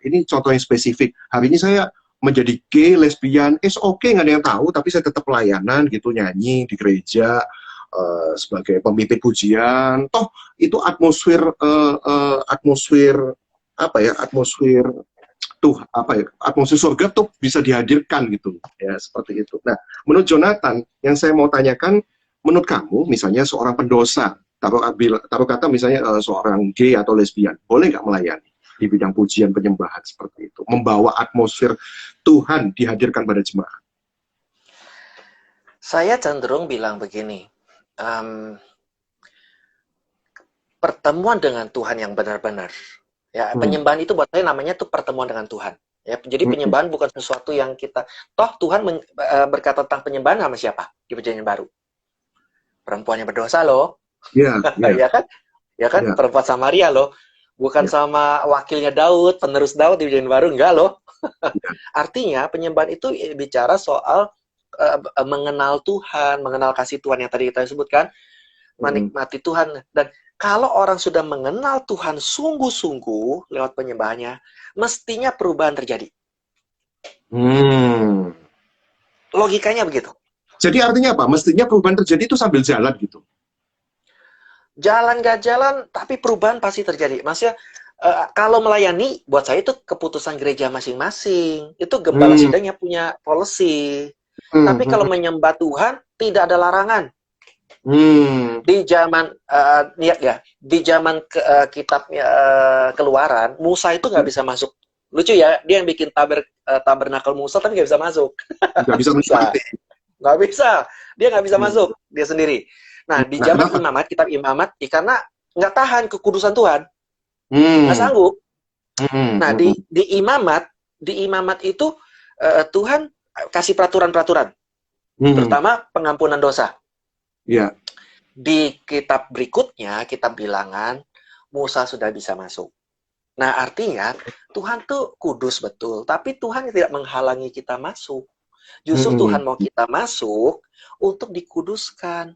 ini contoh yang spesifik, hari ini saya menjadi gay, lesbian, nggak ada yang tahu, tapi saya tetap pelayanan gitu, nyanyi di gereja, sebagai pemimpin pujian. Toh itu atmosfer atmosfer surga tuh bisa dihadirkan gitu ya, seperti itu. Nah, menurut Jonathan, yang saya mau tanyakan, menurut kamu misalnya seorang pendosa, taruh kata misalnya seorang gay atau lesbian, boleh nggak melayani di bidang pujian penyembahan seperti itu, membawa atmosfer Tuhan dihadirkan pada jemaat? Saya cenderung bilang begini, pertemuan dengan Tuhan yang benar-benar. Ya, penyembahan itu buat saya namanya tuh pertemuan dengan Tuhan. Ya, jadi penyembahan bukan sesuatu yang kita, toh Tuhan berkata tentang penyembahan sama siapa di perjanjian baru? Perempuan yang berdosa loh. Ya kan? Perempuan Samaria loh. Bukan sama wakilnya Daud, penerus Daud di perjanjian baru, enggak loh. Artinya penyembahan itu bicara soal mengenal Tuhan, mengenal kasih Tuhan yang tadi kita sebutkan, menikmati Tuhan. Dan kalau orang sudah mengenal Tuhan sungguh-sungguh lewat penyembahannya, mestinya perubahan terjadi. Logikanya begitu. Jadi artinya apa? Mestinya perubahan terjadi itu sambil jalan gitu? Jalan gak jalan, tapi perubahan pasti terjadi. Maksudnya, kalau melayani, buat saya itu keputusan gereja masing-masing. Itu gembala sidangnya punya policy. Tapi kalau menyembah Tuhan, tidak ada larangan. Di zaman di zaman kitab Keluaran, Musa itu nggak bisa masuk. Lucu ya, dia yang bikin tabernakel Musa tapi nggak bisa masuk. Nggak bisa, dia nggak bisa masuk dia sendiri. Nah, di zaman Imamat, kitab Imamat, karena nggak tahan kekudusan Tuhan, nggak sanggup. Nah, di Imamat itu Tuhan kasih peraturan-peraturan, terutama pengampunan dosa. Di kitab berikutnya, kitab Bilangan, Musa sudah bisa masuk. Nah, artinya Tuhan tuh kudus betul, tapi Tuhan tidak menghalangi kita masuk. Justru Tuhan mau kita masuk untuk dikuduskan.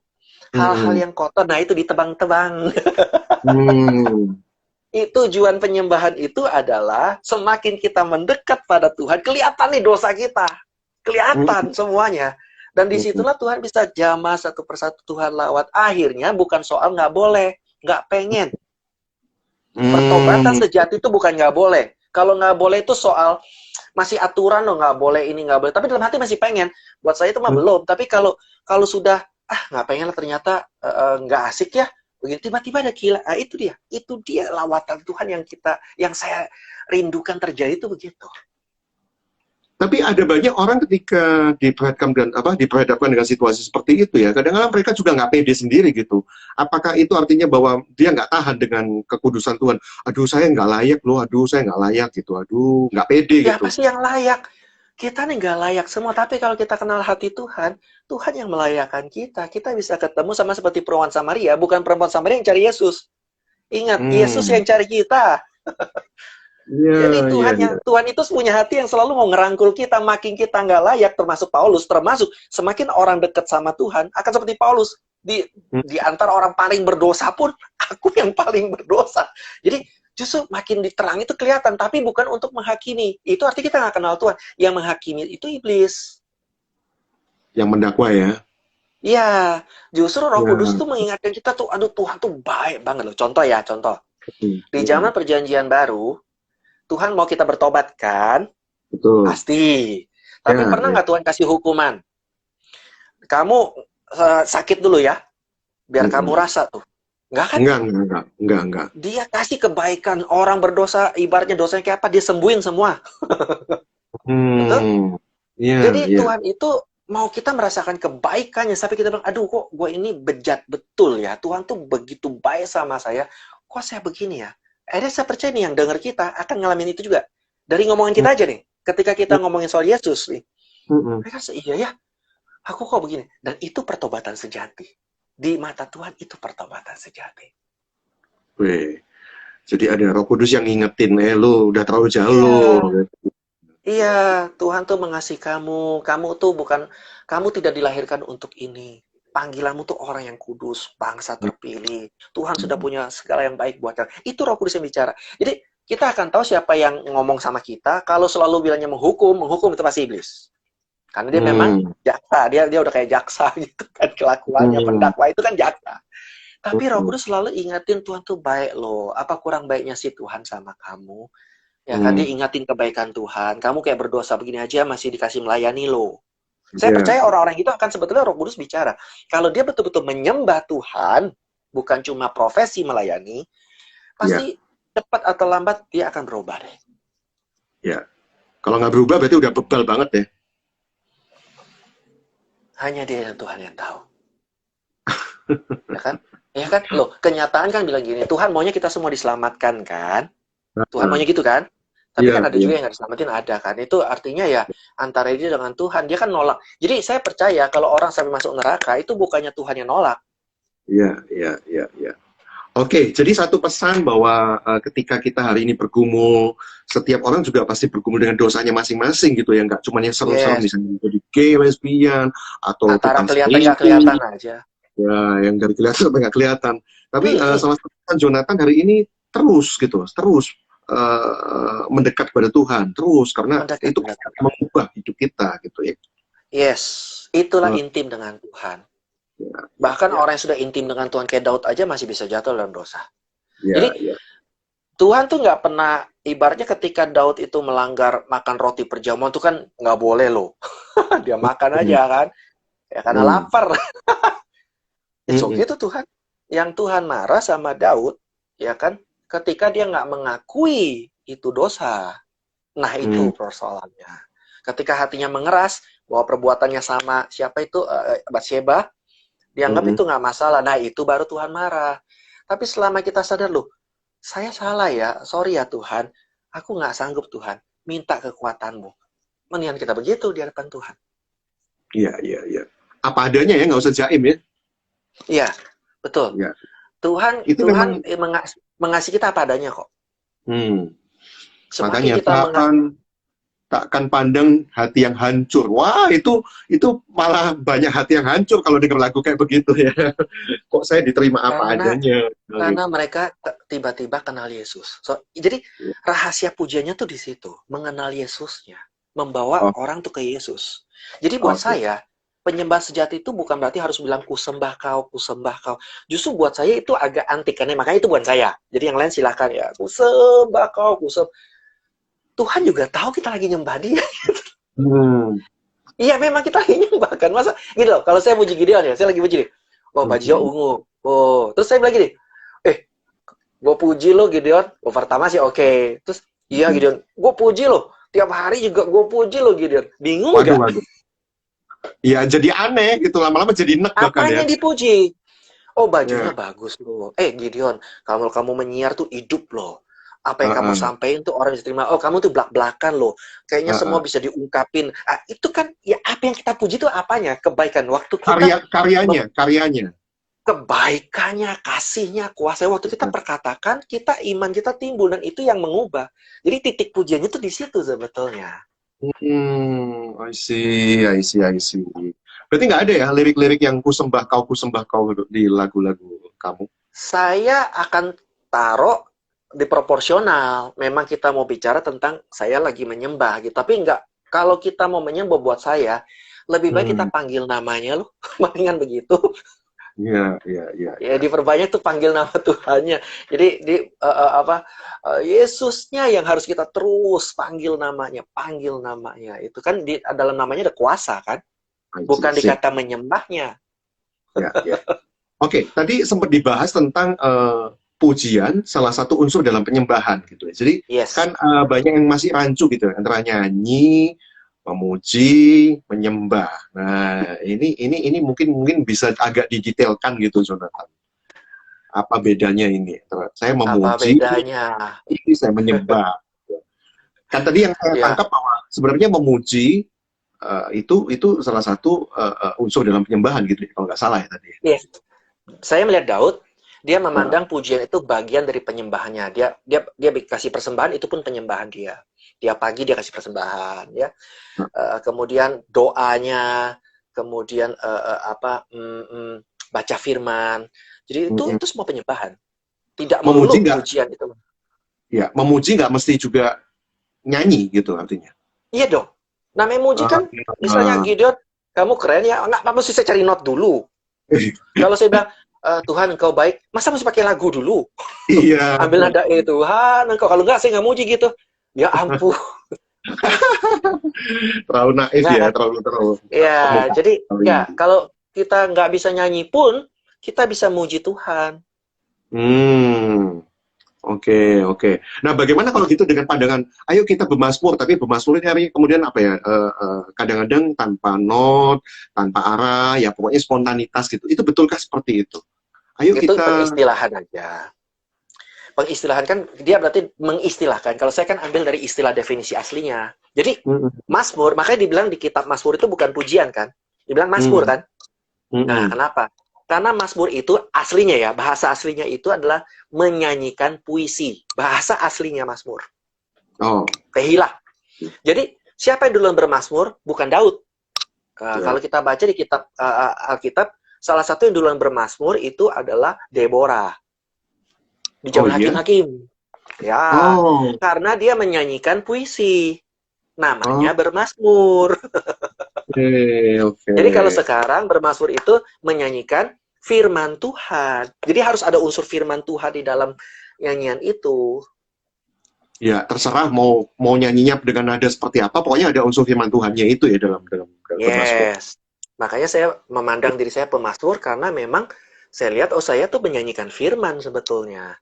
Hal-hal Hmm. yang kotor, nah itu ditebang-tebang. Hmm. Tujuan penyembahan itu adalah semakin kita mendekat pada Tuhan, kelihatan nih dosa kita. Kelihatan semuanya. Dan Hmm. disitulah Tuhan bisa jamah satu persatu Tuhan lawat. Akhirnya bukan soal nggak boleh, nggak pengen. Pertobatan Hmm. sejati itu bukan nggak boleh. Kalau nggak boleh itu soal masih aturan loh, nggak boleh ini, nggak boleh. Tapi dalam hati masih pengen. Buat saya itu mah Hmm. belum. Tapi kalau kalau sudah, nggak pengen lah ternyata nggak asik ya. Begitu tiba-tiba ada gila. Itu dia lawatan Tuhan yang saya rindukan terjadi itu begitu. Tapi ada banyak orang ketika diperhadapkan dengan situasi seperti itu ya, kadang-kadang mereka juga nggak pede sendiri gitu. Apakah itu artinya bahwa dia nggak tahan dengan kekudusan Tuhan? Aduh, saya nggak layak loh, aduh, saya nggak layak gitu, aduh, nggak pede Siapa gitu. sih yang layak? Kita nih nggak layak semua, tapi kalau kita kenal hati Tuhan, Tuhan yang melayakkan kita. Kita bisa ketemu sama seperti perempuan Samaria, bukan perempuan Samaria yang cari Yesus. Ingat, Yesus Hmm, yang cari kita. iya, Jadi iya, iya. Tuhan itu punya hati yang selalu mau ngerangkul kita, makin kita nggak layak, termasuk Paulus, termasuk semakin orang dekat sama Tuhan, akan seperti Paulus. Hmm. Di antara orang paling berdosa pun, aku yang paling berdosa. Jadi justru makin diterang itu kelihatan, tapi bukan untuk menghakimi. Itu artinya kita nggak kenal Tuhan. Yang menghakimi itu iblis. Yang mendakwa ya. Iya, justru Roh Kudus Ya. tuh mengingatkan kita tuh, aduh Tuhan tuh baik banget loh. Contoh ya, contoh. Hmm, Di zaman hmm, perjanjian baru, Tuhan mau kita bertobat kan? betul. Pasti. Tapi Ya, pernah ya. nggak Tuhan kasih hukuman? Kamu sakit dulu ya, biar kamu Hmm. rasa tuh. Nggak kan? Enggak. Dia kasih kebaikan. Orang berdosa, ibaratnya dosanya kayak apa, dia sembuhin semua. Betul? Hmm, iya, Jadi iya. Tuhan itu mau kita merasakan kebaikannya. Sampai kita bilang, aduh kok gue ini bejat betul ya. Tuhan tuh begitu baik sama saya. Kok saya begini ya? Akhirnya saya percaya nih yang dengar kita akan ngalamin itu juga. Dari ngomongin Hmm, kita aja nih. Ketika kita ngomongin soal Yesus nih. hmm. Mereka iya ya, aku kok begini. Dan itu pertobatan sejati. Di mata Tuhan itu pertobatan sejati. Weh, jadi ada Roh Kudus yang ngingetin, lu udah terlalu jauh Iya, lu. iya, Tuhan tuh mengasihi kamu. Kamu tuh bukan, kamu tidak dilahirkan untuk ini. Panggilanmu tuh orang yang kudus, bangsa terpilih. Tuhan sudah punya segala yang baik buat kamu. Itu Roh Kudus yang bicara. Jadi kita akan tahu siapa yang ngomong sama kita. Kalau selalu bilangnya menghukum itu pasti iblis. Karena dia memang Hmm, jaksa, dia udah kayak jaksa gitu kan kelakuannya, hmm, pendakwa itu kan jaksa. Tapi Roh hmm, Kudus selalu ingatin Tuhan tuh baik loh. Apa kurang baiknya sih Tuhan sama kamu? Ya kan dia hmm. ingatin kebaikan Tuhan. Kamu kayak berdosa begini aja masih dikasih melayani loh. Saya Iya, percaya orang-orang itu akan sebetulnya Roh Kudus bicara. Kalau dia betul-betul menyembah Tuhan, bukan cuma profesi melayani, iya, pasti cepat atau lambat dia akan berubah deh. iya. Kalau nggak berubah berarti udah bebal banget ya. Hanya dia yang Tuhan yang tahu. Ya kan? Ya kan? Loh, kenyataan kan bilang gini, Tuhan maunya kita semua diselamatkan kan? Tuhan Nah, maunya gitu kan? Tapi kan iya, ada iya, juga yang nggak diselamatin, ada kan? Itu artinya ya antara dia dengan Tuhan, dia kan nolak. Jadi saya percaya kalau orang sampai masuk neraka, itu bukannya Tuhan yang nolak. iya. Oke, jadi satu pesan bahwa ketika kita hari ini bergumul, setiap orang juga pasti bergumul dengan dosanya masing-masing gitu ya, nggak cuma yang serem-serem Yes. misalnya jadi gay, lesbian, atau Antara tukang kelihatan nggak selingkuh, kelihatan aja. ya yang dari kelihatan sampai nggak kelihatan. Tapi Hmm, sama Jonathan hari ini terus gitu, terus mendekat pada Tuhan, terus karena mendekat itu pada Tuhan. mengubah hidup kita gitu ya. Yes, itulah Eh, intim dengan Tuhan. ya, Bahkan ya, orang yang sudah intim dengan Tuhan kayak Daud aja masih bisa jatuh dalam dosa. Jadi ya, ya. Tuhan tuh nggak pernah, ibaratnya ketika Daud itu melanggar makan roti perjamuan tuh kan nggak boleh loh. Dia makan Hmm, aja kan, ya karena hmm, lapar. It's hmm, okay itu Tuhan. Yang Tuhan marah sama Daud, ya kan, ketika dia nggak mengakui itu dosa. Nah hmm, itu persoalannya. Ketika hatinya mengeras bahwa perbuatannya sama siapa itu Bathsheba, dianggap hmm, itu nggak masalah. Nah itu baru Tuhan marah. Tapi selama kita sadar loh, saya salah ya, sorry ya Tuhan, aku nggak sanggup Tuhan, minta kekuatanmu. Mendingan kita begitu di hadapan Tuhan. iya. Apa adanya ya, nggak usah jaim ya. Iya, betul. Ya, Tuhan itu Tuhan memang. mengasihi kita apa adanya kok. Hmm. Semakin Makanya kita tahan, takkan pandang hati yang hancur. Wah, itu malah banyak hati yang hancur kalau dengar lagu kayak begitu ya. Kok saya diterima apa Karena adanya karena gitu. mereka tiba-tiba kenal Yesus. Jadi rahasia pujiannya tuh di situ, mengenal Yesusnya, membawa Oh, orang tuh ke Yesus. Jadi buat oke. saya, penyembah sejati itu bukan berarti harus bilang ku sembah kau, ku sembah kau. Justru buat saya itu agak antik kan, makanya itu bukan saya. Jadi yang lain silakan ya, ku sembah kau, ku sembah. Tuhan juga tahu kita lagi nyembah Dia. Hmm. Iya, memang kita lagi nyembah kan. Masa gitu loh, kalau saya puji Gideon ya, saya lagi puji nih. Oh, baju Hmm. ungu. Oh, terus saya bilang gini, gue puji lo Gideon. Oh, pertama sih oke. Terus iya Hmm. Gideon, gue puji lo. Tiap hari juga gue puji lo Gideon. Bingung Waduh, gak? waduh. Ya jadi aneh gitu, lama-lama jadi nek bahkan ya. Apanya yang dipuji? Oh, bajunya Ya. bagus lo. Gideon, kalau kamu menyiar tuh hidup lo. Apa yang kamu Heeh, sampaikan tuh orang bisa terima. Oh, kamu tuh belak-belakan lo. Kayaknya semua heeh. bisa diungkapin. Ah, itu kan ya apa yang kita puji tuh apanya? Kebaikan. Waktu kita Karyanya, karyanya. kebaikannya, kasihnya, kuasa waktu kita perkatakan, kita iman kita timbul dan itu yang mengubah. Jadi titik pujiannya tuh di situ sebetulnya. I see, I see, I see. Berarti nggak ada ya lirik-lirik yang ku sembah kau di lagu-lagu kamu? Saya akan taruh di proporsional. Memang kita mau bicara tentang saya lagi menyembah gitu, tapi enggak. Kalau kita mau menyembah buat saya, lebih baik kita Hmm, panggil namanya loh, mendingan begitu. iya, iya, iya, Ya iya. diperbanyak tuh panggil nama Tuhannya. Jadi Yesusnya yang harus kita terus panggil namanya. Itu kan di dalam namanya ada kuasa kan, I see, bukan sip. dikata menyembahnya. Ya, ya. Oke, tadi sempat dibahas tentang pujian, salah satu unsur dalam penyembahan gitu ya. Jadi Yes. kan banyak yang masih rancu gitu ya, antara nyanyi, memuji, menyembah. Nah, ini mungkin mungkin bisa agak didetailkan gitu, Jonathan. Apa bedanya ini? Saya Apa memuji, bedanya? ini saya menyembah. Kan tadi yang saya Ya, tangkap bahwa sebenarnya memuji itu salah satu unsur dalam penyembahan gitu ya, kalau nggak salah ya tadi. yes. Saya melihat Daud, dia Nah, memandang pujian itu bagian dari penyembahannya. Dia kasih persembahan itu pun penyembahan dia. Tiap pagi dia kasih persembahan ya. nah, Kemudian doanya, kemudian baca firman. Jadi mm, mm. itu semua penyembahan. Tidak Memuji melulu nggak? pujian itu. Ya, memuji nggak mesti juga nyanyi gitu artinya. Iya dong. Namanya muji Ah, kan, misalnya Gideon, kamu keren ya, nggak apa mesti saya cari not dulu. Kalau saya bilang, Tuhan engkau baik, masa mesti pakai lagu dulu? iya, Ambil nada Tuhan engkau, kalau nggak saya nggak muji gitu. Ya ampun, terlalu naif nggak ya, kan? terlalu terlalu Ya, permukaan jadi sekali. ya kalau kita nggak bisa nyanyi pun, kita bisa muji Tuhan. Hmm, oke, oke. Nah, bagaimana kalau gitu dengan pandangan, ayo kita bermasmur, tapi bermasmur ini kemudian apa ya, kadang-kadang tanpa not, tanpa arah, ya pokoknya spontanitas gitu. Itu betulkah seperti itu? Ayo Itu kita, pengistilahan aja. Pengistilahan kan dia berarti mengistilahkan. Kalau saya kan ambil dari istilah definisi aslinya. Jadi mm, Mazmur, makanya dibilang di kitab Mazmur itu bukan pujian kan? Dibilang Mazmur mm, kan? Nah, mm. kenapa? Karena Mazmur itu aslinya ya, bahasa aslinya itu adalah menyanyikan puisi. Bahasa aslinya Mazmur. Oh, Tehillah. Jadi, siapa yang duluan bermazmur? Bukan Daud. Kalau ya. kita baca di kitab Alkitab, salah satu yang duluan bermazmur itu adalah Deborah di Oh zaman iya. Hakim-Hakim. Ya, Oh, karena dia menyanyikan puisi. oh, Namanya bermazmur. oke, oke. Jadi kalau sekarang bermazmur itu menyanyikan firman Tuhan. Jadi harus ada unsur firman Tuhan di dalam nyanyian itu. Ya, terserah mau nyanyinya dengan nada seperti apa, pokoknya ada unsur firman Tuhannya itu ya dalam bermasmur. Yes. Makanya saya memandang diri saya pemazmur karena memang saya lihat saya tuh menyanyikan firman sebetulnya.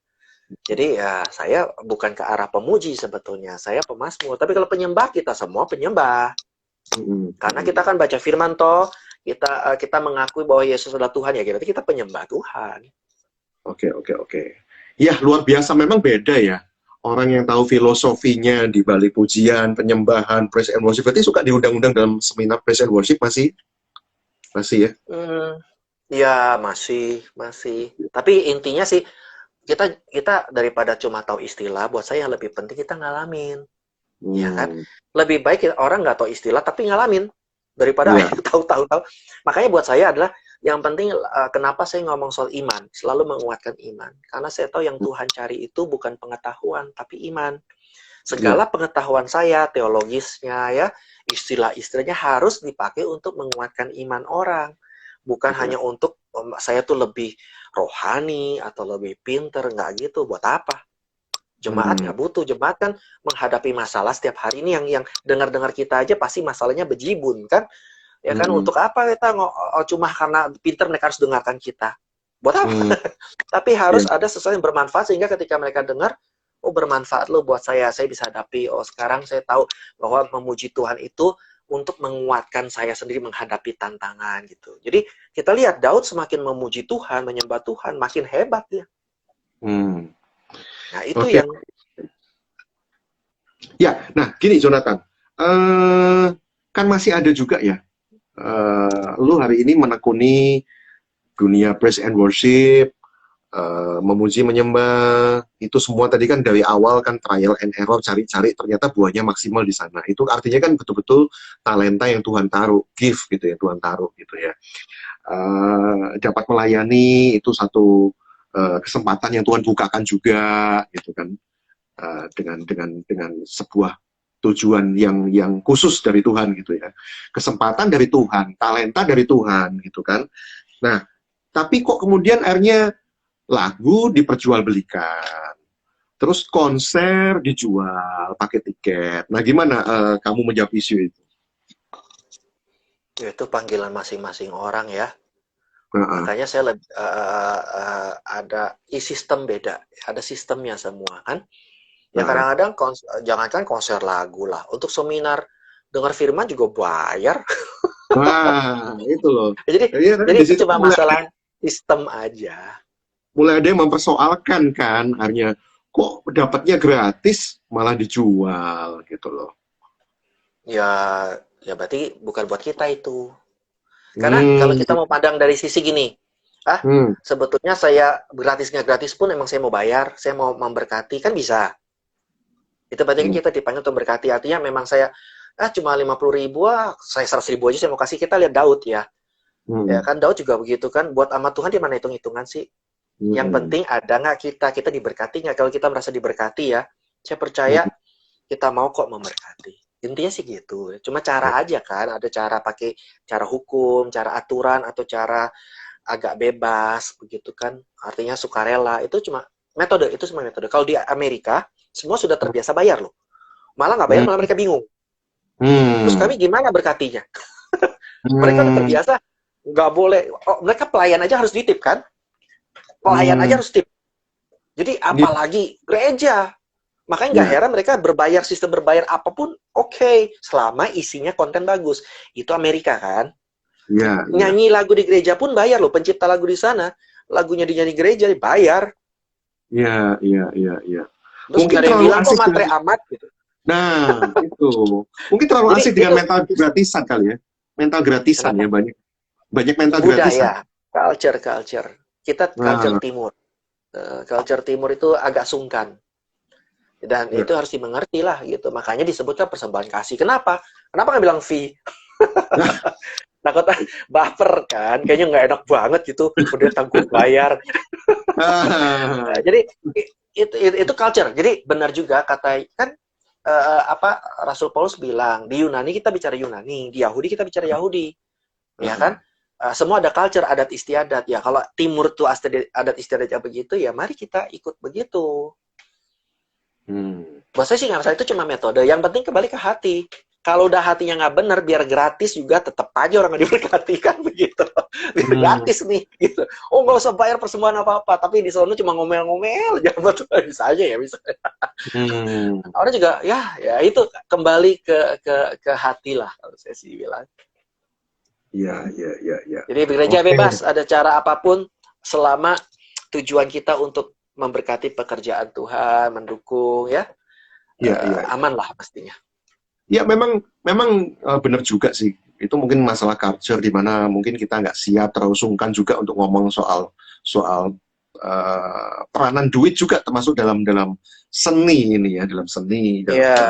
Jadi ya saya bukan ke arah pemuji sebetulnya. Saya pemazmur. Tapi kalau penyembah kita semua penyembah. Mm, Karena kita mm. kan baca firman toh, kita mengakui bahwa Yesus adalah Tuhan ya, berarti kita penyembah Tuhan. Oke, oke, oke. Ya, luar biasa memang beda ya. Orang yang tahu filosofinya di balik pujian, penyembahan, praise and worship, berarti suka diundang-undang dalam seminar praise and worship masih ya. Hmm, ya masih. Tapi intinya sih kita kita daripada cuma tahu istilah, buat saya yang lebih penting kita ngalamin. Ya kan? Hmm. Lebih baik orang nggak tahu istilah tapi ngalamin daripada Ya. tahu-tahu. Makanya buat saya adalah yang penting kenapa saya ngomong soal iman, selalu menguatkan iman. Karena saya tahu yang Tuhan cari itu bukan pengetahuan tapi iman. Ya. Segala pengetahuan saya, teologisnya ya, istilah-istilahnya harus dipakai untuk menguatkan iman orang. Bukan Ya. hanya untuk saya tuh lebih rohani atau lebih pinter, nggak gitu. Buat apa? Jemaat Hmm. nggak butuh. Jemaat kan menghadapi masalah setiap hari ini yang dengar-dengar kita aja pasti masalahnya bejibun kan. Ya kan, Hmm. untuk apa kita cuma karena pinter mereka harus dengarkan kita? Buat apa? Hmm. Tapi Ya. harus ada sesuatu yang bermanfaat sehingga ketika mereka dengar, oh bermanfaat loh buat saya bisa hadapi. Oh sekarang saya tahu bahwa memuji Tuhan itu untuk menguatkan saya sendiri menghadapi tantangan gitu. Jadi kita lihat Daud semakin memuji Tuhan, menyembah Tuhan, makin hebat dia. Hmm. Nah itu Oke. yang Ya, nah gini Jonathan, kan masih ada juga ya, lu hari ini menekuni dunia praise and worship, memuji, menyembah, itu semua tadi kan dari awal kan trial and error, cari-cari, ternyata buahnya maksimal di sana. Itu artinya kan betul-betul talenta yang Tuhan taruh, gift gitu ya, Tuhan taruh gitu ya. Dapat melayani itu satu kesempatan yang Tuhan bukakan juga gitu kan. Dengan sebuah tujuan yang khusus dari Tuhan gitu ya, kesempatan dari Tuhan, talenta dari Tuhan gitu kan. Nah, tapi kok kemudian akhirnya lagu diperjualbelikan, terus konser dijual pakai tiket. Nah, gimana kamu menjawab isu itu? itu panggilan masing-masing orang ya. Nah, Makanya saya ada sistem beda, ada sistemnya semua kan. Ya nah, kadang-kadang jangankan konser lagu lah, untuk seminar dengar firman juga bayar. nah, itu loh. Jadi Jadi, jadi di itu situ cuma masalah sistem aja. mulai ada yang mempersoalkan kan, akhirnya kok dapatnya gratis malah dijual gitu loh. Ya ya berarti bukan buat kita itu. Karena kalau Hmm. kita mau pandang dari sisi gini, Hmm. sebetulnya saya gratis nggak gratis pun emang saya mau bayar, saya mau memberkati kan bisa. Itu berarti kan Hmm. kita dipanggil untuk berkati. Artinya memang saya cuma 50.000, saya 100.000 aja saya mau kasih. Kita lihat Daud ya. Ya Hmm. kan Daud juga begitu kan. Buat amat Tuhan di mana hitung-hitungan sih? Yang Hmm. penting ada nggak kita diberkati nggak? Kalau kita merasa diberkati ya, saya percaya Hmm. kita mau kok memberkati. Intinya sih gitu. Cuma Ya. cara aja kan. Ada cara pakai cara hukum, cara aturan, atau cara agak bebas begitu kan. Artinya sukarela. Itu cuma metode. Itu semua metode. Kalau di Amerika, semua sudah terbiasa bayar loh. Malah nggak bayar, Hmm. malah mereka bingung. Terus Hmm. kami gimana berkatinya? Mereka udah Hmm. terbiasa, nggak boleh. Oh, mereka pelayan aja harus ditip kan? Pelayan aja Hmm. harus tip. Jadi Iya, apalagi gereja. Makanya nggak iya, heran mereka berbayar, sistem berbayar apapun oke, selama isinya konten bagus. Itu Amerika kan. iya, iya, Nyanyi lagu di gereja pun bayar loh. Pencipta lagu di sana, lagunya dinyanyi gereja bayar. iya, iya, iya, iya. Terus Mungkin nggak ada yang terlalu bilang kok asik dengan, matre amat gitu. nah, itu. Mungkin terlalu Jadi asik dengan itu mental sistem. gratisan kali ya. Mental gratisan ya, Kenapa? banyak banyak mental gratisan. Budaya, culture. Kita culture Nah, timur. Culture timur itu agak sungkan. Dan ya. itu harus dimengerti lah gitu. Makanya disebutkan persembahan kasih. Kenapa? Kenapa nggak bilang fee? Takut baper kan? Kayaknya nggak enak banget gitu. Udah tangguh bayar. Ah, Jadi itu culture. Jadi benar juga kata kan apa Rasul Paulus bilang di Yunani kita bicara Yunani, di Yahudi kita bicara Yahudi, ya kan? ah, Semua ada culture, adat istiadat ya. Kalau Timur tuh adat istiadatnya begitu, ya mari kita ikut begitu. hmm. Buat saya sih nggak masalah, itu cuma metode. Yang penting kembali ke hati. Kalau udah hatinya nggak benar, biar gratis juga tetap aja orang nggak diberkati kan begitu. Biar Hmm. gratis nih gitu. Oh nggak usah bayar persembahan apa-apa, tapi di sana cuma ngomel-ngomel, jangan betul bisa aja ya bisa. Hmm. Orang juga ya itu kembali ke hati lah kalau saya sih bilang. Iya, iya, iya, iya. Jadi gereja Oke. bebas, ada cara apapun selama tujuan kita untuk memberkati pekerjaan Tuhan, mendukung ya, Iya, iya. aman lah pastinya. Ya memang memang benar juga sih. Itu mungkin masalah culture di mana mungkin kita nggak siap, terlalu sungkan juga untuk ngomong soal soal peranan duit juga termasuk dalam dalam seni ini ya, dalam seni, dalam Iya,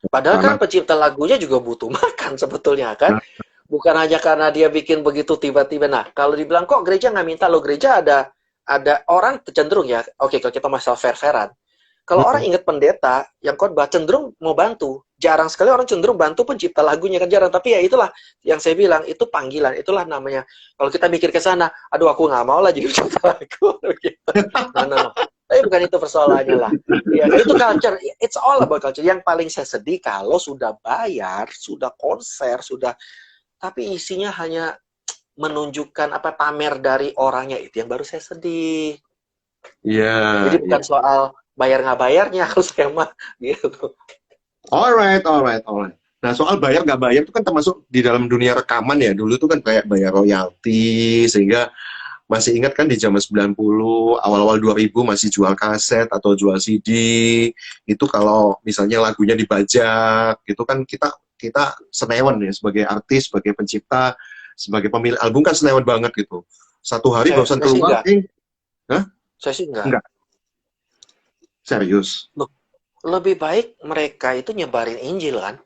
Padahal kan Karena pencipta lagunya juga butuh makan sebetulnya kan. Bukan hanya karena dia bikin begitu tiba-tiba. Nah, kalau dibilang kok gereja nggak minta lo, gereja ada orang cenderung ya. Oke, kalau kita masalah fair-fairan. Kalau orang ingat pendeta yang khotbah cenderung mau bantu. Jarang sekali orang cenderung bantu pencipta lagunya kan jarang. Tapi ya itulah yang saya bilang, itu panggilan, itulah namanya. Kalau kita mikir ke sana, aduh aku nggak mau lah jadi pencipta lagu. Gitu. No, no, no. Tapi bukan itu persoalannya lah. Ya, itu culture. It's all about culture. Yang paling saya sedih kalau sudah bayar, sudah konser, sudah tapi isinya hanya menunjukkan apa pamer dari orangnya itu yang baru saya sedih. iya, Jadi iya. bukan soal bayar nggak bayarnya kalau saya mah gitu. Alright, alright, alright. Nah, soal bayar nggak bayar itu kan termasuk di dalam dunia rekaman ya. Dulu tuh kan kayak bayar royalti, sehingga masih ingat kan di zaman 90, awal-awal 2000 masih jual kaset atau jual CD. Itu kalau misalnya lagunya dibajak, gitu kan kita kita senewan ya sebagai artis, sebagai pencipta, sebagai pemilik album kan senewan banget gitu. Satu hari barusan Saya sih keluar, enggak. hah? Saya sih enggak. Enggak, serius. Loh, lebih baik mereka itu nyebarin Injil kan.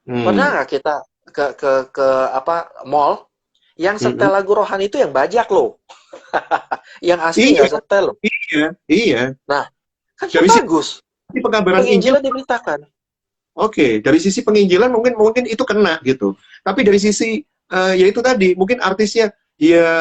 Pernah Hmm. nggak kita ke apa mall yang setel Mm-mm. lagu rohani itu yang bajak loh. Yang asli nggak Iya, setel loh. iya, iya. Nah, kan Dari sisi bagus. pengabaran Injil. Penginjilan diberitakan. Oke, dari sisi penginjilan mungkin mungkin itu kena gitu. Tapi dari sisi ya itu tadi, mungkin artisnya ya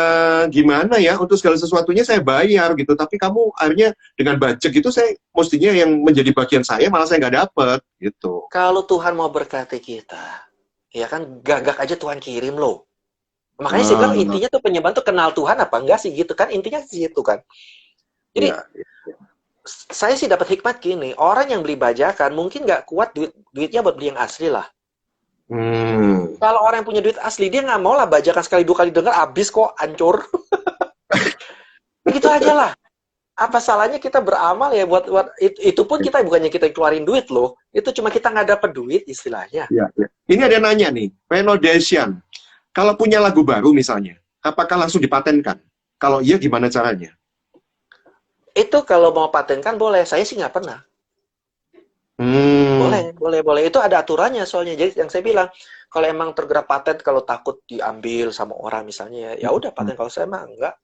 gimana ya untuk segala sesuatunya saya bayar gitu. Tapi kamu akhirnya dengan budget gitu saya mestinya yang menjadi bagian saya malah saya nggak dapet gitu. Kalau Tuhan mau berkati kita, ya kan gagak aja Tuhan kirim loh. Makanya saya bilang Ah, intinya tuh penyembahan tuh kenal Tuhan apa enggak sih gitu kan intinya sih itu kan. Jadi ya. saya sih dapat hikmat gini, orang yang beli bajakan mungkin nggak kuat duitnya buat beli yang asli lah. Hmm. Kalau orang yang punya duit asli dia nggak mau lah bajakan sekali dua kali dengar habis kok hancur. Begitu aja lah. Apa salahnya kita beramal ya buat itu pun kita bukannya kita keluarin duit loh. Itu cuma kita nggak dapat duit istilahnya. Ya, ya. Ini ada yang nanya nih, Reno Desian. Kalau punya lagu baru misalnya, apakah langsung dipatenkan? Kalau iya gimana caranya? Itu kalau mau patenkan boleh, saya sih nggak pernah. Hmm. Boleh, boleh, boleh. Itu ada aturannya soalnya. Jadi yang saya bilang, kalau emang tergerak paten, kalau takut diambil sama orang misalnya, ya udah paten. Kalau saya mah enggak.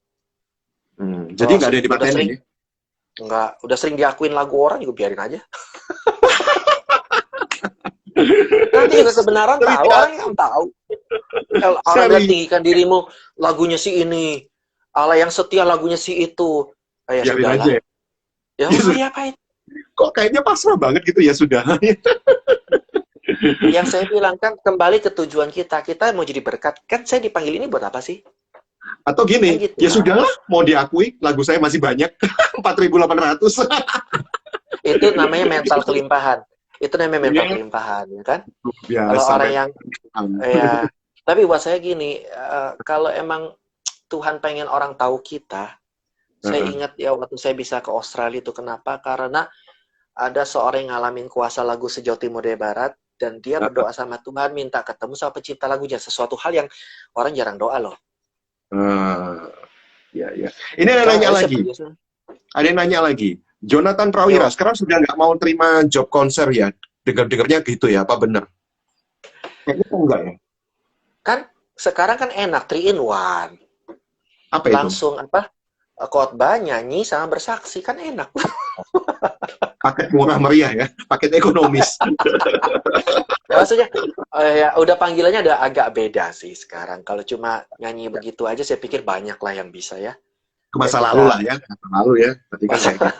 Jadi Kalau nggak ada yang udah dipatenin sering, ya? enggak, udah sering diakuin lagu orang juga biarin aja. Nanti juga kebenaran Tapi tahu, dia orang yang tahu. Kalau orang bilang seri, tinggikan dirimu, lagunya si ini. Allah yang setia lagunya si itu. Ah, ya biarin aja sudahlah. ya. Ya Ya mau sudah. diapain? Kok kayaknya pasrah banget gitu ya sudah. Yang saya bilang kan kembali ke tujuan kita. Kita mau jadi berkat. Kan saya dipanggil ini buat apa sih? Atau Kan gini, gitu ya kan. sudahlah, mau diakui lagu saya masih banyak, 4.800. Itu namanya mental kelimpahan. Itu namanya mental Iya, kelimpahan, ya kan? Kalau biasa orang yang memang. ya, tapi buat saya gini, kalau emang Tuhan pengen orang tahu kita, saya ingat ya waktu saya bisa ke Australia itu kenapa? Karena ada seorang yang ngalamin kuasa lagu sejauh timur dari barat dan dia berdoa sama Tuhan minta ketemu sama pencipta lagunya, sesuatu hal yang orang jarang doa loh. Ya, ya. Ini ada yang Sekarang nanya aja saya lagi. pergi sana. Ada yang nanya lagi. Jonathan Prawira Yo, sekarang sudah nggak mau terima job konser ya? Dengar-dengarnya gitu ya? Apa benar? Kayaknya kok enggak ya? kan sekarang kan enak 3 in 1. Apa itu? Langsung apa? Khotbah, nyanyi sama bersaksi kan enak. Paket murah meriah ya? Paket ekonomis. Ya, maksudnya ya udah panggilannya ada agak beda sih sekarang. Kalau cuma nyanyi begitu aja saya pikir banyak lah yang bisa ya. Ke Ya masa lalu kita lah ya. Masa lalu ya. Tadi kan kayak gitu.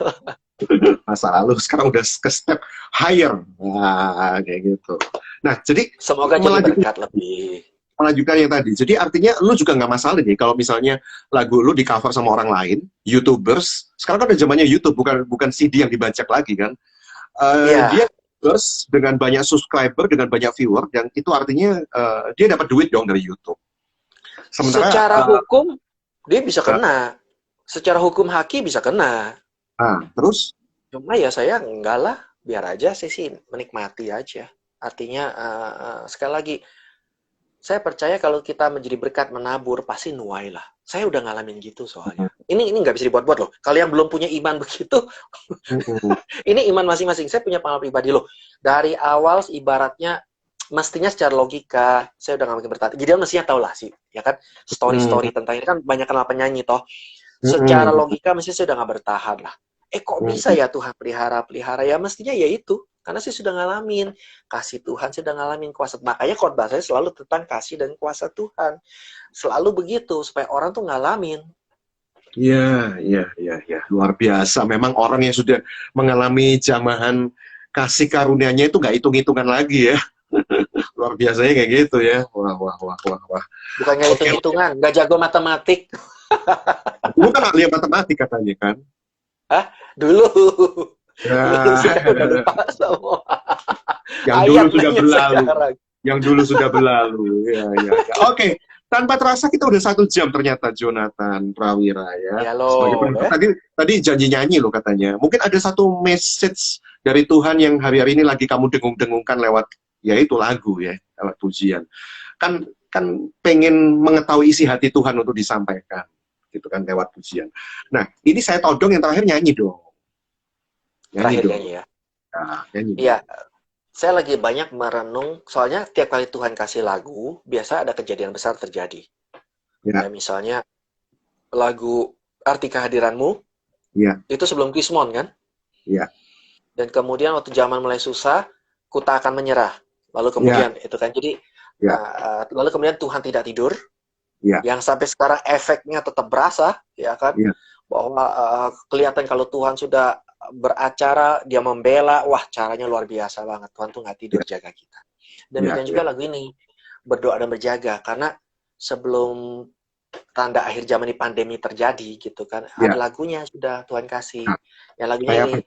Masa lalu. Sekarang udah ke step higher. Nah, kayak gitu. Nah, jadi semoga jadi melanjutkan berkat lebih. melanjutkan yang tadi. Jadi artinya lu juga nggak masalah nih kalau misalnya lagu lu di cover sama orang lain, YouTubers. Sekarang kan udah zamannya YouTube, bukan bukan CD yang dibajak lagi kan. Dia Ya, YouTubers dengan banyak subscriber, dengan banyak viewer, dan itu artinya dia dapat duit dong dari YouTube. Sementara, secara hukum dia bisa kena. Secara hukum haki bisa kena. terus, Cuma ya saya enggak lah, biar aja saya sih menikmati aja. Artinya sekali lagi saya percaya kalau kita menjadi berkat menabur pasti nuai lah. Saya udah ngalamin gitu soalnya. ini nggak bisa dibuat-buat loh. Kalau yang belum punya iman begitu, ini iman masing-masing. Saya punya pengalaman pribadi loh. Dari awal ibaratnya mestinya secara logika saya udah nggak mungkin bertahan. Jadi mestinya tahu lah sih, ya kan, story-story tentang ini kan banyak kenal penyanyi toh. Secara logika mestinya saya udah nggak bertahan lah. Kok bisa ya Tuhan pelihara ya, mestinya ya itu karena saya sudah ngalamin kasih Tuhan, saya sudah ngalamin kuasa. Makanya khotbah saya selalu tentang kasih dan kuasa Tuhan, selalu begitu supaya orang tuh ngalamin. Iya, iya, iya, ya. Luar biasa. Memang orang yang sudah mengalami jamahan kasih karunia-Nya itu nggak hitung-hitungan lagi ya. Luar biasanya kayak gitu ya. Wah, wah, wah, wah, wah. Bukannya hitung-hitungan, nggak jago matematik. Dulu kan ahli matematik katanya kan. Hah? Dulu. Ya, Udah lupa semua. yang dulu sudah berlalu. Yang dulu sudah berlalu. Ya, ya, ya. Oke. Tanpa terasa kita udah 1 jam ternyata, Jonathan Prawira ya. Ya loh, Tadi janji nyanyi loh katanya. Mungkin ada satu message dari Tuhan yang hari-hari ini lagi kamu dengung-dengungkan lewat yaitu lagu ya, lewat pujian. Kan pengen mengetahui isi hati Tuhan untuk disampaikan gitu kan lewat pujian. Nah, ini saya todong yang terakhir nyanyi dong. Nyanyi ya. Nah, nyanyi. Iya. Saya lagi banyak merenung, soalnya tiap kali Tuhan kasih lagu, biasa ada kejadian besar terjadi. Ya, misalnya lagu Arti Kehadiranmu, ya. Itu sebelum Kismon kan? Iya. Dan kemudian waktu zaman mulai susah, ku tak akan menyerah. Lalu kemudian itu kan, jadi lalu kemudian Tuhan tidak tidur, yang sampai sekarang efeknya tetap berasa, ya kan? Bahwa kelihatan kalau Tuhan sudah beracara, dia membela, wah caranya luar biasa banget. Tuhan tuh nggak tidur jaga kita. Demikian juga lagu ini, berdoa dan berjaga, karena sebelum tanda akhir zaman di pandemi terjadi gitu kan, ada lagunya sudah Tuhan kasih. Yang lagunya ini,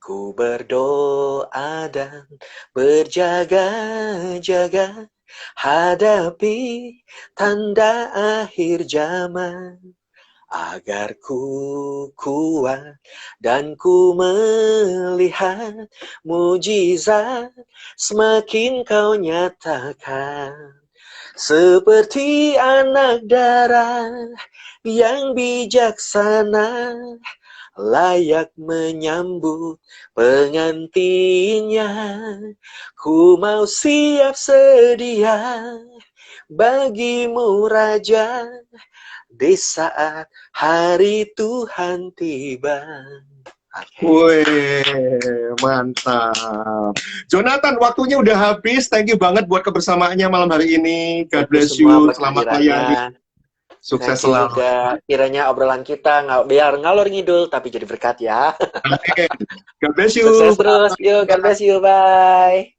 ku berdoa dan berjaga-jaga hadapi tanda akhir zaman, agar ku kuat dan ku melihat mujizat semakin kau nyatakan, seperti anak darah yang bijaksana layak menyambut pengantinnya. Ku mau siap sedia bagimu Raja di saat hari Tuhan tiba. Wih, mantap. Jonathan, waktunya udah habis. Thank you banget buat kebersamaannya malam hari ini. God bless you. Selamat melayani. Sukses selalu. Kiranya obrolan kita biar ngalor ngidul, tapi jadi berkat ya. God bless you. Sukses terus. Yuk, God bless you. Bye.